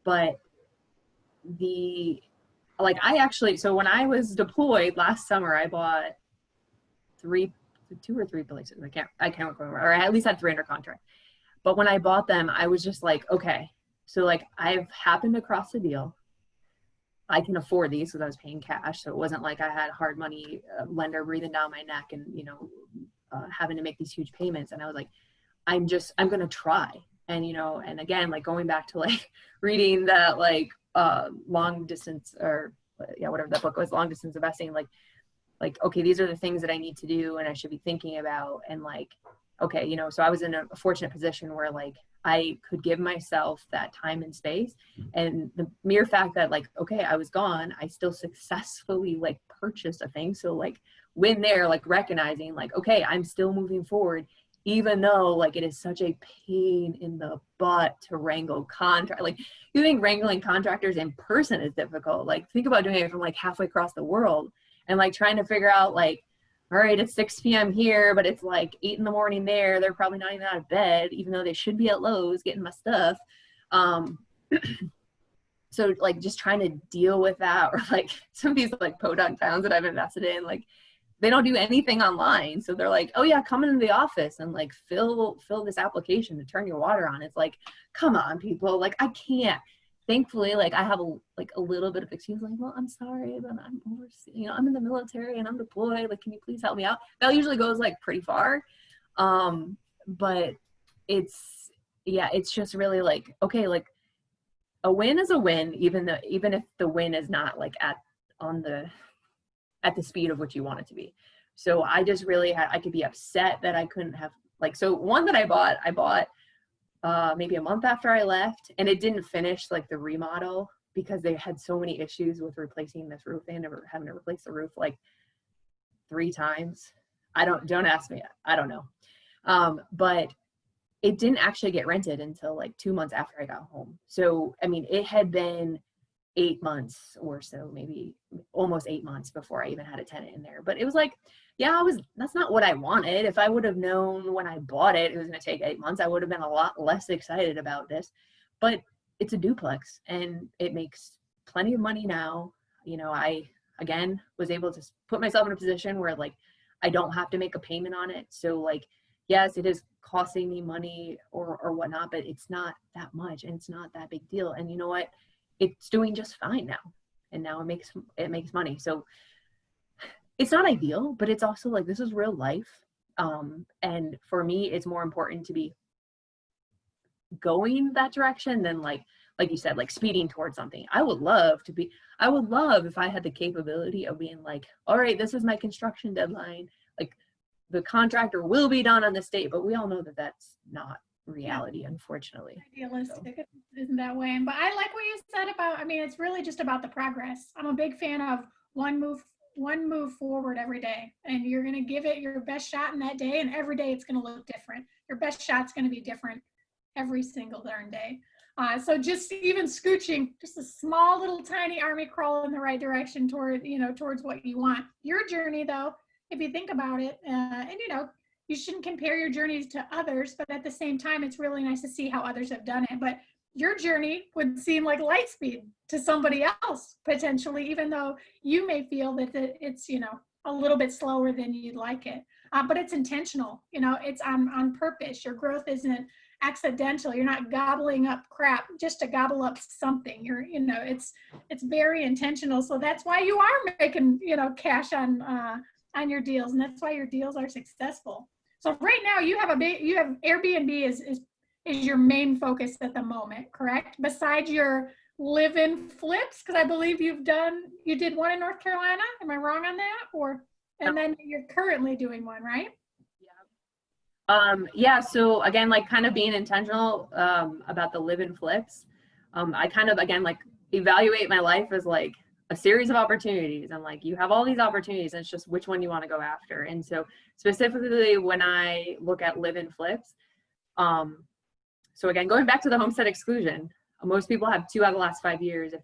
S3: But so when I was deployed last summer, I bought two or three places. I can't remember, or I at least had 3 under contract. But when I bought them, I was just like, okay, so like I've happened across the deal. I can afford these because I was paying cash. So it wasn't like I had hard money lender breathing down my neck and, you know, having to make these huge payments. And I was like, I'm going to try. And, you know, and again, like going back to like reading that like long distance or whatever that book was, long distance investing, like, okay, these are the things that I need to do and I should be thinking about. And like, okay, you know, so I was in a fortunate position where like I could give myself that time and space. And the mere fact that like, okay, I was gone, I still successfully like purchased a thing. So like when they're like recognizing like, okay, I'm still moving forward, even though like it is such a pain in the butt to wrangle contract. Like you think wrangling contractors in person is difficult. Like think about doing it from like halfway across the world and like trying to figure out like, all right, it's 6 p.m. here, but it's like 8 a.m. there. They're probably not even out of bed, even though they should be at Lowe's getting my stuff. So like just trying to deal with that, or like some of these like podunk towns that I've invested in, like they don't do anything online. So they're like, oh yeah, come into the office and like fill this application to turn your water on. It's like, come on people, like I can't. Thankfully, like I have a little bit of excuse, like, well, I'm sorry, but I'm I'm in the military and I'm deployed. Like, can you please help me out? That usually goes like pretty far. But it's just really like, okay, like a win is a win, even if the win is not like at the speed of which you want it to be. So I just really I could be upset that I couldn't have like, so one that I bought maybe a month after I left, and it didn't finish like the remodel because they had so many issues with replacing this roof. They ended up having to replace the roof like 3 times. Don't ask me. I don't know. But it didn't actually get rented until like 2 months after I got home. So, I mean, it had been 8 months or so, maybe almost 8 months before I even had a tenant in there. But it was like, that's not what I wanted. If I would have known when I bought it, it was going to take 8 months, I would have been a lot less excited about this. But it's a duplex and it makes plenty of money now. You know, I, again, was able to put myself in a position where like, I don't have to make a payment on it. So like, yes, it is costing me money or whatnot, but it's not that much and it's not that big deal. And you know what? It's doing just fine now. And now it makes money. So it's not ideal, but it's also like, this is real life. And for me, it's more important to be going that direction than like you said, like speeding towards something. I would love if I had the capability of being like, all right, this is my construction deadline. Like the contractor will be done on this date, but we all know that that's not reality, unfortunately.
S2: Idealistic, so. It isn't that way. But I like what you said about, I mean, it's really just about the progress. I'm a big fan of one move forward every day, and you're going to give it your best shot in that day, and every day it's going to look different. Your best shot's going to be different every single darn day. So just even scooching, just a small little tiny army crawl in the right direction towards what you want. Your journey, though, if you think about it, and you shouldn't compare your journeys to others, but at the same time, it's really nice to see how others have done it. But your journey would seem like light speed to somebody else, potentially, even though you may feel that it's, a little bit slower than you'd like it. But it's intentional, it's on purpose. Your growth isn't accidental. You're not gobbling up crap just to gobble up something. It's very intentional. So that's why you are making, cash on your deals. And that's why your deals are successful. So right now you have Airbnb is your main focus at the moment, correct? Besides your live-in flips, because I believe you did one in North Carolina. Am I wrong on that? And then you're currently doing one, right?
S3: Yeah. So again, like kind of being intentional about the live-in flips. I kind of, again, like evaluate my life as like a series of opportunities. And like, you have all these opportunities and it's just which one you want to go after. And so specifically when I look at live-in flips, so again, going back to the homestead exclusion, most people have 2 out of the last 5 years,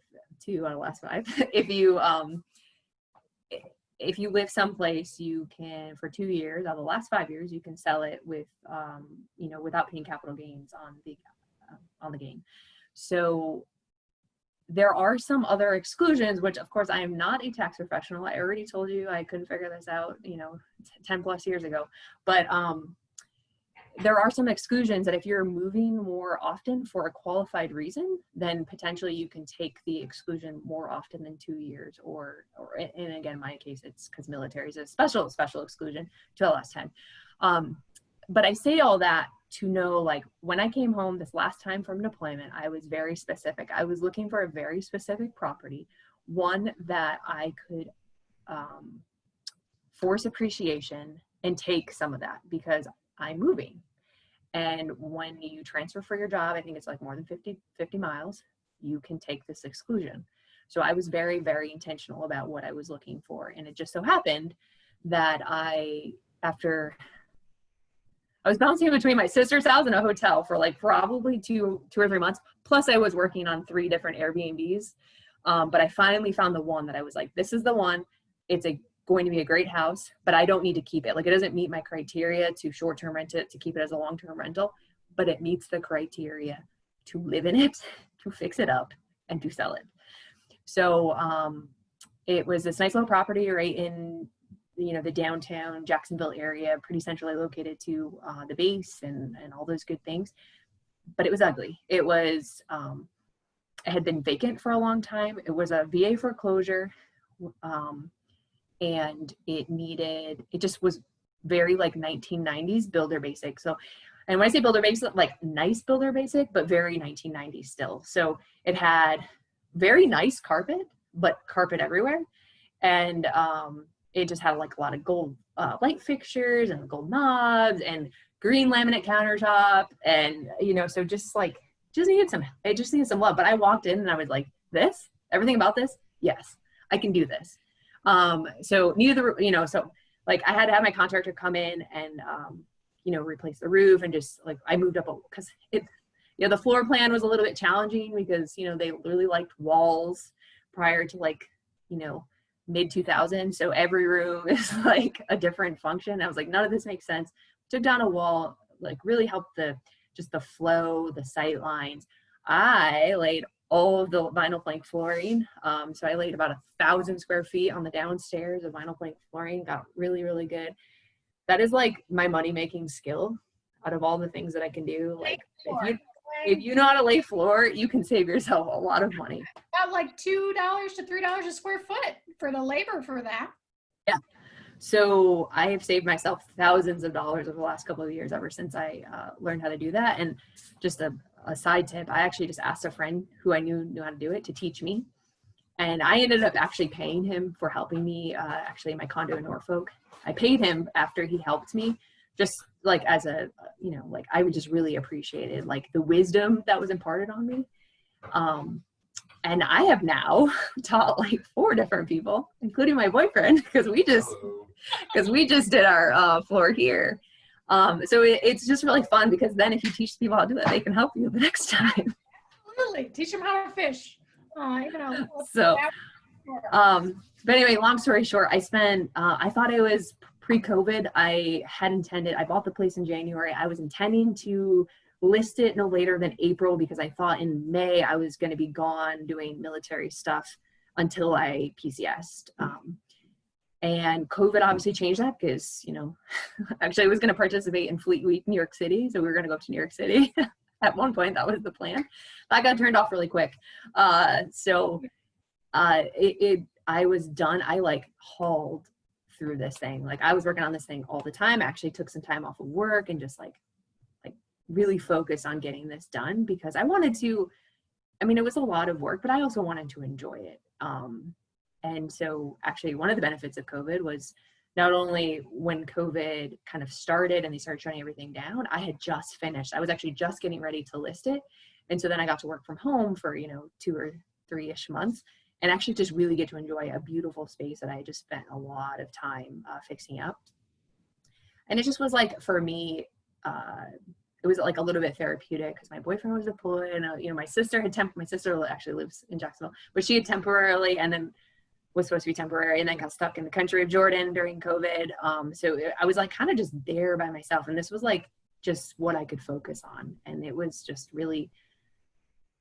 S3: if you live someplace, you can, for 2 years out of the last 5 years, you can sell it with, without paying capital gains on the gain. So there are some other exclusions, which of course I am not a tax professional. I already told you I couldn't figure this out, 10 plus years ago. But there are some exclusions that if you're moving more often for a qualified reason, then potentially you can take the exclusion more often than 2 years, and again, in my case, it's because military is a special exclusion to LS10. But I say all that to know, like, when I came home this last time from deployment, I was very specific. I was looking for a very specific property, one that I could force appreciation and take some of that, because I'm moving. And when you transfer for your job, I think it's like more than 50 miles, you can take this exclusion. So I was very, very intentional about what I was looking for. And it just so happened that I was bouncing between my sister's house and a hotel for like probably two or 3 months. Plus I was working on 3 different Airbnbs. But I finally found the one that I was like, this is the one. It's going to be a great house, but I don't need to keep it. Like, it doesn't meet my criteria to short-term rent it, to keep it as a long-term rental, but it meets the criteria to live in it, to fix it up, and to sell it. So it was this nice little property right in, the downtown Jacksonville area, pretty centrally located to the base and all those good things. But it was ugly. It had been vacant for a long time. It was a VA foreclosure. And it just was very like 1990s builder basic. So, and when I say builder basic, like nice builder basic, but very 1990s still. So it had very nice carpet, but carpet everywhere. And it just had like a lot of gold light fixtures and gold knobs and green laminate countertop. And, so just needed some love. But I walked in and I was like, everything about this, yes, I can do this. So like I had to have my contractor come in and, replace the roof, and just like, I moved up because the floor plan was a little bit challenging because, they really liked walls prior to mid 2000s. So every room is like a different function. I was like, none of this makes sense. Took down a wall, like really helped the flow, the sight lines. I laid all of the vinyl plank flooring. So I laid about 1,000 square feet on the downstairs of vinyl plank flooring, got really, really good. That is like my money-making skill out of all the things that I can do. Like if you know how to lay floor, you can save yourself a lot of money.
S2: About like $2 to $3 a square foot for the labor for that.
S3: Yeah. So I have saved myself thousands of dollars over the last couple of years ever since I learned how to do that. And just a side tip, I actually just asked a friend who I knew how to do it to teach me. And I ended up actually paying him for helping me actually in my condo in Norfolk. I paid him after he helped me, just like as a, like I would just really appreciated like the wisdom that was imparted on me. And I have now taught like 4 different people, including my boyfriend, because we just did our floor here. So it's just really fun, because then if you teach people how to do it, they can help you the next time.
S2: Absolutely. Teach them how to fish.
S3: So, but anyway, long story short, I thought it was pre-COVID. I bought the place in January. I was intending to list it no later than April, because I thought in May I was going to be gone doing military stuff until I PCS'd. And COVID obviously changed that, because, actually I was going to participate in Fleet Week, New York City. So we were going to go to New York City. At one point, that was the plan. That got turned off really quick. I was done. I like hauled through this thing. Like I was working on this thing all the time. I actually took some time off of work and just like really focus on getting this done, because I wanted to, it was a lot of work, but I also wanted to enjoy it. And so actually one of the benefits of COVID was not only when COVID kind of started and they started shutting everything down, I had just finished. I was actually just getting ready to list it. And so then I got to work from home for, 2 or 3-ish months, and actually just really get to enjoy a beautiful space that I just spent a lot of time fixing up. And it just was like, for me, it was like a little bit therapeutic, because my boyfriend was deployed, and my sister actually lives in Jacksonville, but she had temporarily, and then was supposed to be temporary, and then got stuck in the country of Jordan during COVID. So I was like kind of just there by myself, and this was like just what I could focus on. And it was just really,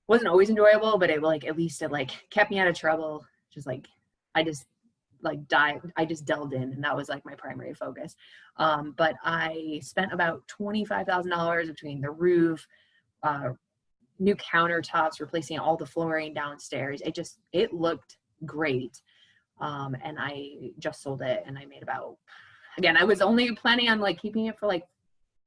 S3: wasn't always enjoyable, but it like, at least it like kept me out of trouble. Just like, I just I just delved in, and that was like my primary focus. But I spent about $25,000 between the roof, new countertops, replacing all the flooring downstairs. It looked great. And I just sold it, and I made about, again, I was only planning on like keeping it for like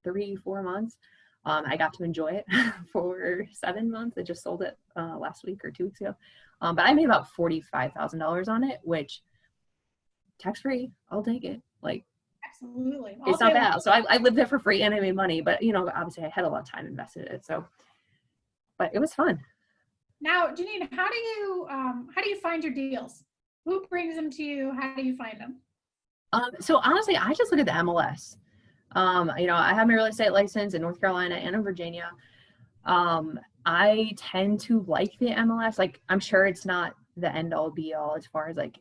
S3: 3-4 months. I got to enjoy it for 7 months. I just sold it last week or 2 weeks ago. But I made about $45,000 on it, which tax-free, I'll take it. Like,
S2: absolutely.
S3: It's not bad. So I lived there for free and I made money, but you know, obviously I had a lot of time invested in it. So, but it was fun.
S2: Now, Janine, how do you find your deals? Who brings them to you? How do you find them?
S3: So honestly, I just look at the MLS. You know, I have my real estate license in North Carolina and in Virginia. I tend to like the MLS. Like, I'm sure it's not the end all be all as far as like,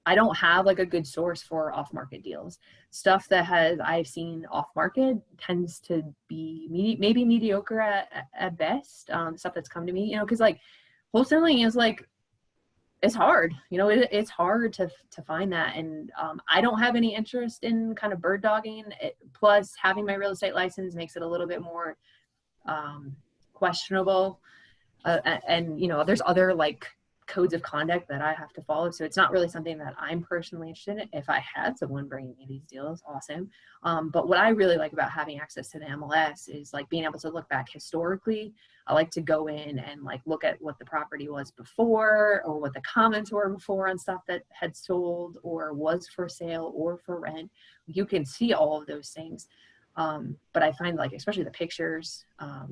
S3: I don't have like a good source for off market deals. Stuff that I've seen off market tends to be maybe mediocre at best. Stuff that's come to me, you know, cause like wholesaling is like, it's hard, you know, it's hard to find that. And I don't have any interest in kind of bird dogging. Plus having my real estate license makes it a little bit more questionable. And, you know, there's other like codes of conduct that I have to follow. So it's not really something that I'm personally interested in. If I had someone bringing me these deals, awesome. But what I really like about having access to the MLS is like being able to look back historically. I like to go in and like look at what the property was before, or what the comments were before on stuff that had sold or was for sale or for rent. You can see all of those things. But I find like, especially the pictures,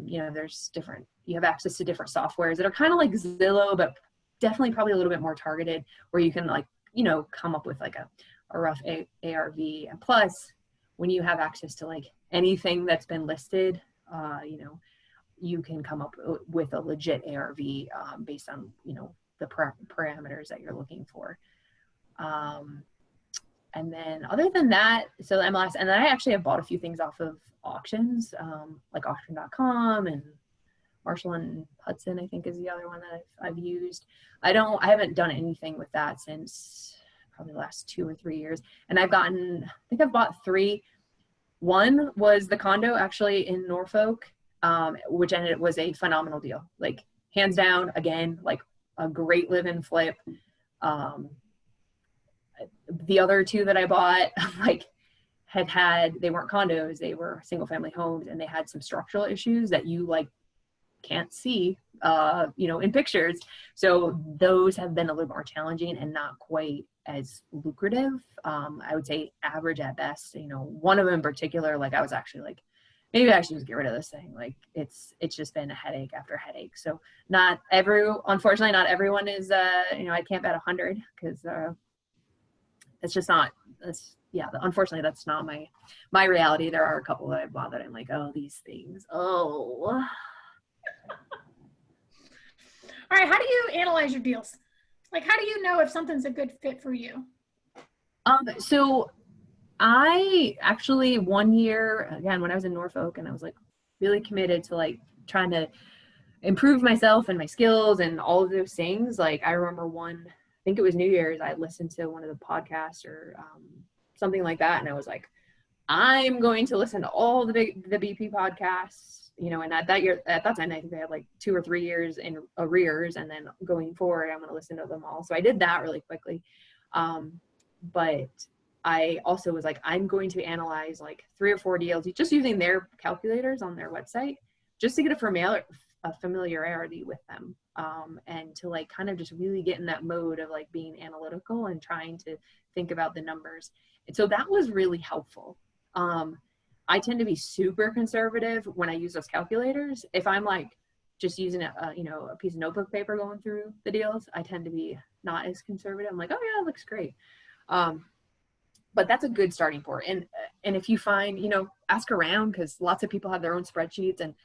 S3: you know, you have access to different softwares that are kind of like Zillow, but definitely probably a little bit more targeted, where you can like, you know, come up with like a rough ARV. And plus when you have access to like anything that's been listed, you know, you can come up with a legit ARV based on, you know, the parameters that you're looking for. And then other than that, so the MLS, and then I actually have bought a few things off of auctions, like auction.com, and Marshall and Hudson, I think, is the other one that I've used. I haven't done anything with that since probably the last 2 or 3 years. And I think I've bought 3. One was the condo actually in Norfolk, which was a phenomenal deal. Like hands down, again, like a great live-in flip. The other 2 that I bought, like they weren't condos, they were single family homes, and they had some structural issues that you like can't see, you know, in pictures. So those have been a little more challenging and not quite as lucrative. I would say average at best. You know, one of them in particular, like I was actually like, maybe I should just get rid of this thing. Like it's just been a headache after headache. So unfortunately, not everyone is, you know, I can't bet 100 because it's just not, unfortunately that's not my reality. There are a couple that I've bought that I'm like, oh, these things, oh.
S2: All right, how do you analyze your deals? Like, how do you know if something's a good fit for you?
S3: So I actually, one year, again, when I was in Norfolk, and I was like really committed to like trying to improve myself and my skills and all of those things. Like I remember I think it was New Year's, I listened to one of the podcasts or something like that. And I was like, I'm going to listen to all the BP podcasts. You know, and at that time, I think they had like 2 or 3 years in arrears, and then going forward, I'm going to listen to them all. So I did that really quickly. But I also was like, I'm going to analyze like 3 or 4 deals, just using their calculators on their website, just to get a familiarity with them. And to like kind of just really get in that mode of like being analytical and trying to think about the numbers. And so that was really helpful. I tend to be super conservative when I use those calculators. If I'm like just using a piece of notebook paper going through the deals, I tend to be not as conservative. I'm like, oh yeah, it looks great. But that's a good starting point. And if you find, you know, ask around, because lots of people have their own spreadsheets, and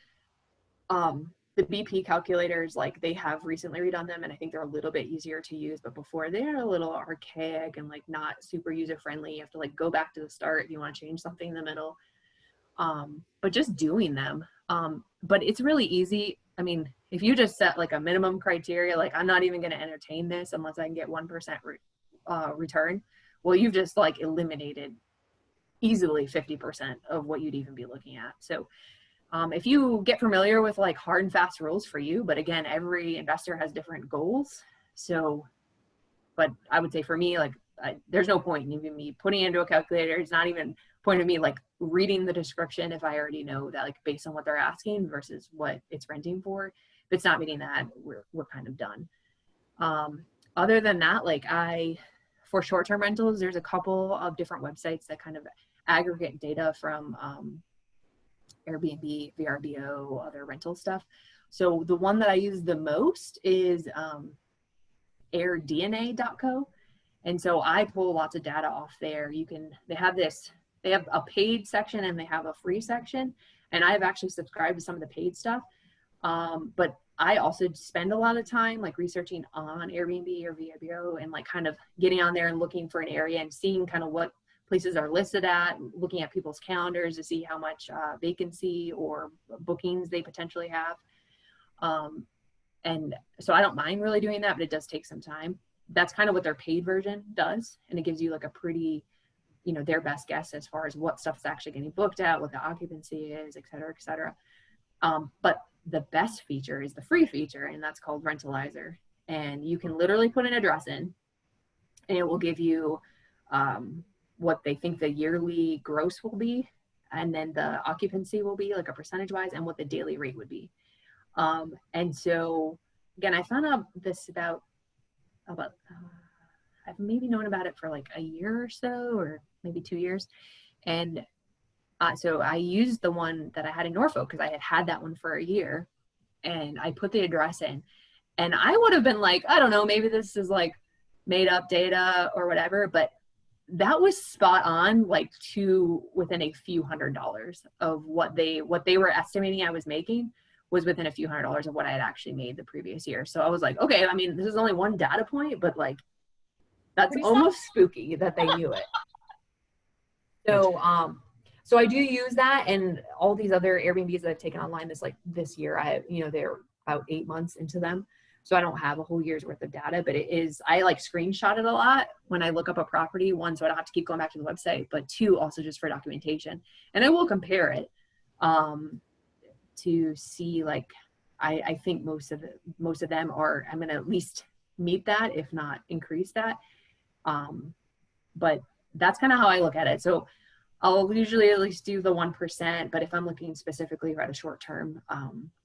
S3: the BP calculators, like they have recently redone them, and I think they're a little bit easier to use, but before they're a little archaic and like not super user friendly. You have to like go back to the start if you want to change something in the middle. But just doing them. But it's really easy. I mean, if you just set like a minimum criteria, like I'm not even going to entertain this unless I can get 1% return. Well, you've just like eliminated easily 50% of what you'd even be looking at. So if you get familiar with like hard and fast rules for you, but again, every investor has different goals. So, but I would say for me, like there's no point in even me putting it into a calculator. It's not even point of me like reading the description if I already know that, like based on what they're asking versus what it's renting for. If it's not meeting that, we're kind of done. Other than that, like for short-term rentals, there's a couple of different websites that kind of aggregate data from Airbnb, VRBO, other rental stuff. So the one that I use the most is airdna.co. And so I pull lots of data off there. They have a paid section and they have a free section. And I've actually subscribed to some of the paid stuff. But I also spend a lot of time like researching on Airbnb or VRBO and like kind of getting on there and looking for an area and seeing kind of what places are listed at, looking at people's calendars to see how much vacancy or bookings they potentially have. And so I don't mind really doing that, but it does take some time. That's kind of what their paid version does. And it gives you like a pretty, their best guess as far as what stuff is actually getting booked at, what the occupancy is, et cetera, et cetera. But the best feature is the free feature, and that's called Rentalizer. And you can literally put an address in and it will give you what they think the yearly gross will be, and then the occupancy will be like a percentage wise, and what the daily rate would be. And so again, I found out this about I've maybe known about it for like a year or so, or maybe 2 years. And so I used the one that I had in Norfolk because I had that one for a year, and I put the address in, and I would have been like, I don't know, maybe this is like made up data or whatever, but that was spot on, like to within a few $100s of what they were estimating I was making was within a few $100s of what I had actually made the previous year. So I was like, okay, I mean, this is only one data point, but like, that's almost spooky that they knew it. So, so I do use that, and all these other Airbnbs that I've taken online this year, they're about 8 months into them. So I don't have a whole year's worth of data, but I like screenshot it a lot when I look up a property, one, so I don't have to keep going back to the website, but two, also just for documentation. And I will compare it to see, like, I think most of them are, I'm going to at least meet that, if not increase that. But that's kind of how I look at it. So I'll usually at least do the 1%, but if I'm looking specifically at a short term,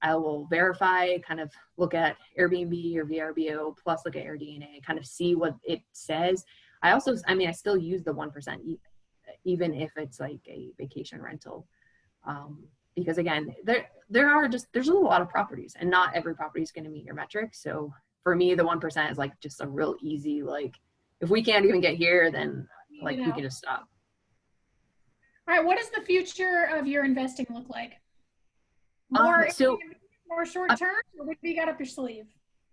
S3: I will verify, kind of look at Airbnb or VRBO, plus look at AirDNA, kind of see what it says. I still use the 1%, even if it's like a vacation rental. Because again, there's a lot of properties, and not every property is going to meet your metrics. So for me, the 1% is like just a real easy, like, if we can't even get here, then like we can just stop.
S2: All right, what does the future of your investing look like? More short term, or what do you got up your sleeve?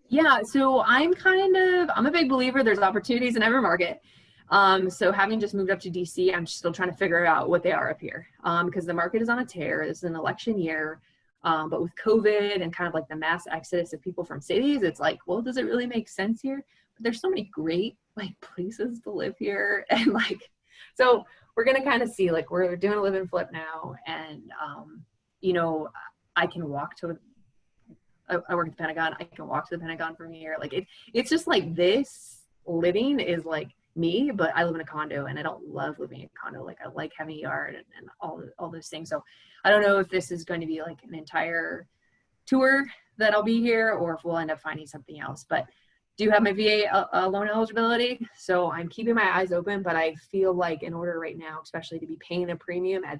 S3: Yeah, so I'm a big believer there's opportunities in every market. So having just moved up to DC, I'm still trying to figure out what they are up here, because the market is on a tear. This is an election year, but with COVID and kind of like the mass exodus of people from cities, it's like, well, does it really make sense here? But there's so many great like places to live here, and like, so we're gonna kind of see, like, we're doing a live and flip now, and I can walk to. I work at the Pentagon. I can walk to the Pentagon from here. Like it's just like this living is like me, but I live in a condo, and I don't love living in a condo. Like I like having a yard and all those things. So I don't know if this is going to be like an entire tour that I'll be here, or if we'll end up finding something else. But do have my VA loan eligibility, so I'm keeping my eyes open. But I feel like in order right now, especially to be paying a premium at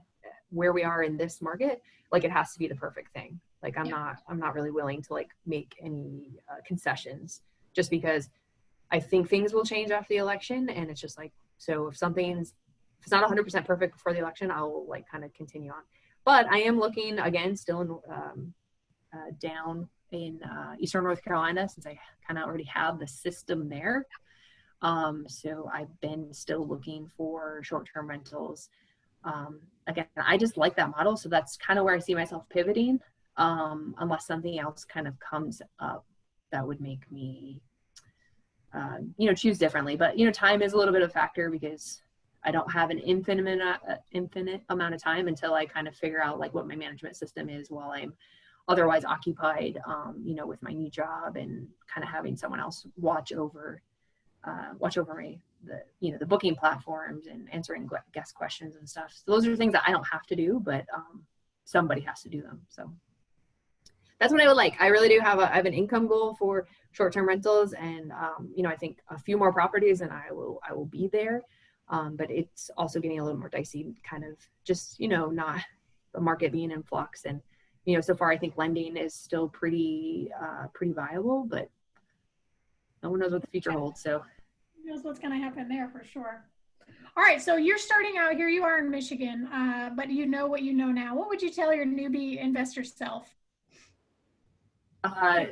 S3: where we are in this market, like it has to be the perfect thing. Like I'm not really willing to like make any concessions, just because I think things will change after the election. And it's just like, so if it's not 100% perfect before the election, I'll like kind of continue on. But I am looking again, still in down in Eastern North Carolina, since I kind of already have the system there. So I've been still looking for short-term rentals. Again, I just like that model. So that's kind of where I see myself pivoting. Unless something else kind of comes up that would make me choose differently. But, time is a little bit of a factor because I don't have an infinite amount of time until I kind of figure out like what my management system is while I'm otherwise occupied, with my new job and kind of having someone else watch over the booking platforms and answering guest questions and stuff. So those are things that I don't have to do, but somebody has to do them. So that's what I would like. I really do I have an income goal for short-term rentals, and I think a few more properties and I will be there. But it's also getting a little more dicey, kind of just, not the market being in flux. And, so far I think lending is still pretty viable, but no one knows what the future holds. So
S2: who knows what's going to happen there for sure. All right. So you're starting out here, you are in Michigan, but you know what you know now. What would you tell your newbie investor self?
S3: I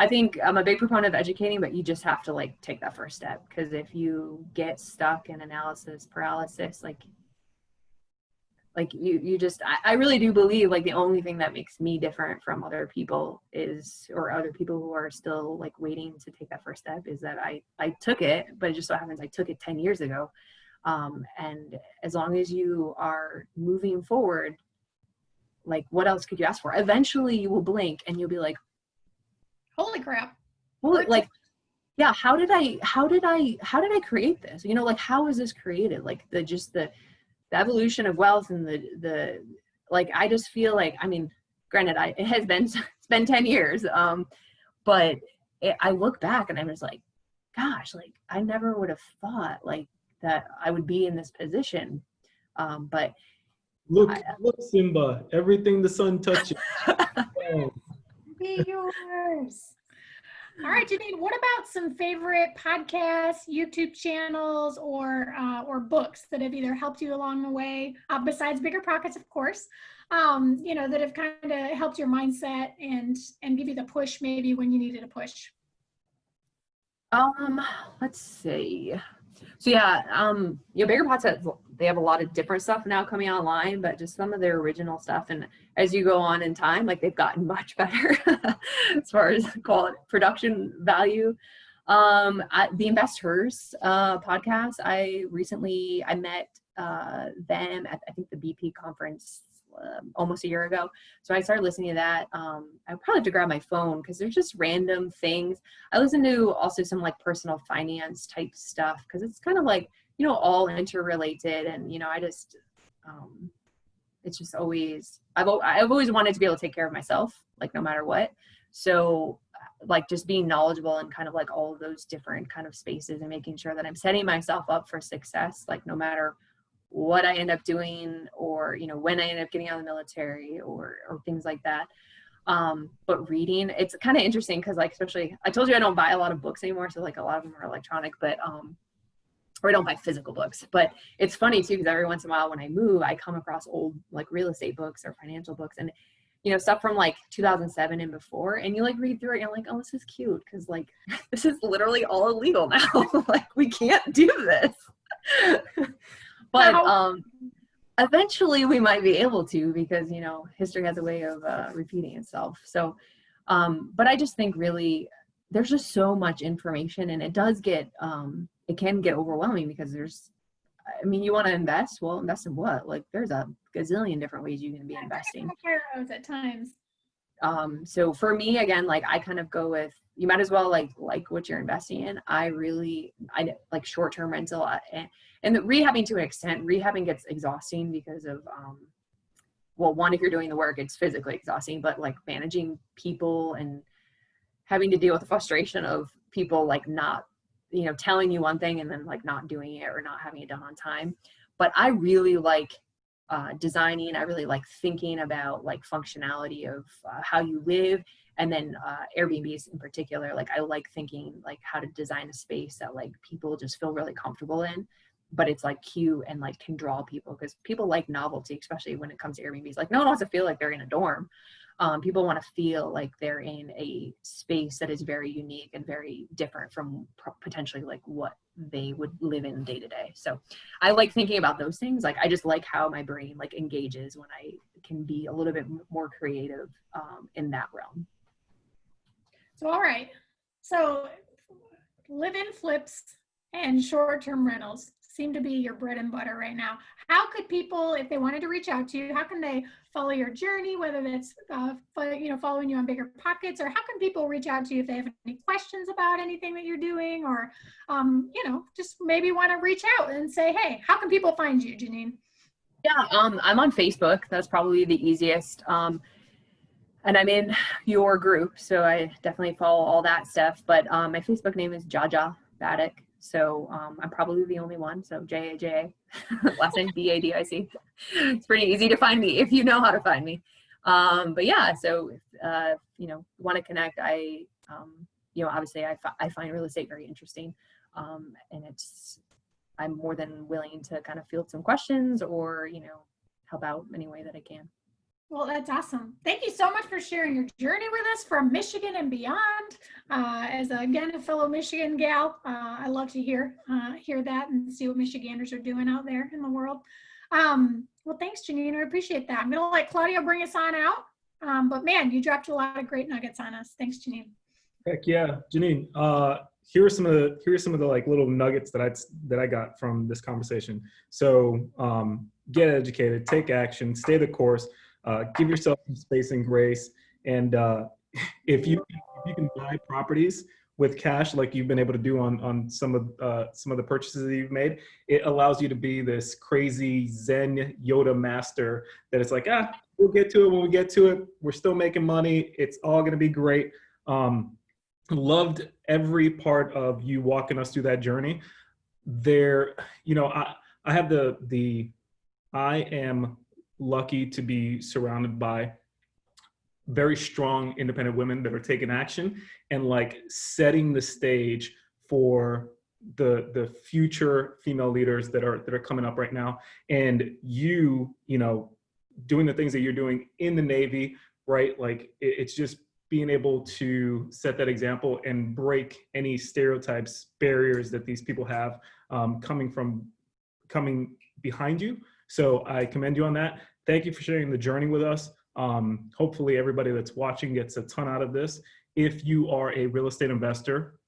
S3: think I'm a big proponent of educating, but you just have to take that first step. Because if you get stuck in analysis paralysis, I really do believe the only thing that makes me different from other people or other people who are still waiting to take that first step is that I took it, but it just so happens I took it 10 years ago. And as long as you are moving forward, what else could you ask for? Eventually you will blink and you'll be like,
S2: holy crap.
S3: Yeah. How did I create this? How is this created? The evolution of wealth and I just feel granted, it's been 10 years. But I look back and I'm just like, gosh, I never would have thought that I would be in this position. But
S1: look, Simba, everything the sun touches.
S2: Be yours. All right, Janine, what about some favorite podcasts, YouTube channels, or books that have either helped you along the way, besides Bigger Pockets, of course, that have kind of helped your mindset and give you the push maybe when you needed a push?
S3: Let's see. So yeah, Bigger Pockets, they have a lot of different stuff now coming online, but just some of their original stuff. And as you go on in time, they've gotten much better as far as production value. The Investors podcast, I met them at, I think, the BP conference almost a year ago. So I started listening to that. I probably have to grab my phone because there's just random things. I listen to also some personal finance type stuff because it's kind of all interrelated. And, I just, it's just always, I've always wanted to be able to take care of myself, no matter what. So just being knowledgeable in kind of all of those different kind of spaces and making sure that I'm setting myself up for success, no matter what I end up doing or, when I end up getting out of the military or things like that. But reading, it's kind of interesting because especially, I told you I don't buy a lot of books anymore. So a lot of them are electronic, but, or I don't buy physical books, but it's funny too, because every once in a while when I move, I come across old real estate books or financial books and, stuff from 2007 and before. And you read through it and you're like, oh, this is cute. Cause this is literally all illegal now. We can't do this. But eventually we might be able to because, history has a way of repeating itself. So, but I just think really there's just so much information and it does get, it can get overwhelming because you want to invest? Well, invest in what? There's a gazillion different ways you can be investing.
S2: At times.
S3: So for me, again, I kind of go with, you might as well like what you're investing in. I like short-term rental and the rehabbing to an extent. Rehabbing gets exhausting because of, well, one, if you're doing the work, it's physically exhausting, but managing people and having to deal with the frustration of people not, telling you one thing and then not doing it or not having it done on time. But I really like designing. I really like thinking about functionality of how you live. And then Airbnbs in particular, I like thinking how to design a space that people just feel really comfortable in, but it's cute and can draw people because people like novelty, especially when it comes to Airbnbs. No one wants to feel like they're in a dorm. People want to feel like they're in a space that is very unique and very different from potentially what they would live in day to day. So I like thinking about those things. I just like how my brain engages when I can be a little bit more creative in that realm.
S2: So, all right. So live-in flips and short-term rentals seem to be your bread and butter right now. How could people, if they wanted to reach out to you, how can they follow your journey, whether that's following you on Bigger Pockets, or how can people reach out to you if they have any questions about anything that you're doing, or just maybe want to reach out and say, hey, how can people find you, Janine?
S3: Yeah, I'm on Facebook. That's probably the easiest. And I'm in your group, so I definitely follow all that stuff. But my Facebook name is Janine Badic. So I'm probably the only one. So Jaja, last name Badic. It's pretty easy to find me if you know how to find me. But yeah, so if want to connect, obviously I find real estate very interesting, and I'm more than willing to kind of field some questions or help out any way that I can.
S2: Well, that's awesome. Thank you so much for sharing your journey with us from Michigan and beyond. As again, a fellow Michigan gal, I love to hear that and see what Michiganders are doing out there in the world. Well, thanks, Janine. I appreciate that. I'm going to let Claudia bring us on out. But man, you dropped a lot of great nuggets on us. Thanks, Janine.
S1: Heck yeah, Janine. Here are some of the like little nuggets that I got from this conversation. So get educated, take action, stay the course. Give yourself some space and grace, and if you can buy properties with cash, like you've been able to do on some of the purchases that you've made, it allows you to be this crazy Zen Yoda master that it's like, we'll get to it when we get to it. We're still making money. It's all going to be great. Loved every part of you walking us through that journey. There, I have I am lucky to be surrounded by very strong independent women that are taking action and like setting the stage for the future female leaders that are coming up right now. And you doing the things that you're doing in the Navy, right? Like it's just being able to set that example and break any stereotypes, barriers that these people have coming behind you. So I commend you on that. Thank you for sharing the journey with us. Hopefully everybody that's watching gets a ton out of this. If you are a real estate investor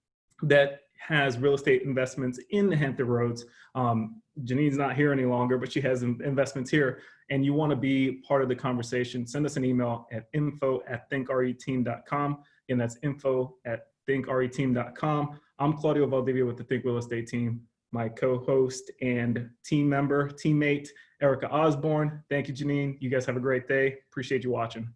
S1: that has real estate investments in the Hampton Roads, Janine's not here any longer, but she has investments here, and you want to be part of the conversation, send us an email at info@thinkreteam.com, and that's info@thinkreteam.com. I'm Claudio Valdivia with the Think Real Estate Team. My co-host and teammate, Erica Osborne. Thank you, Janine. You guys have a great day. Appreciate you watching.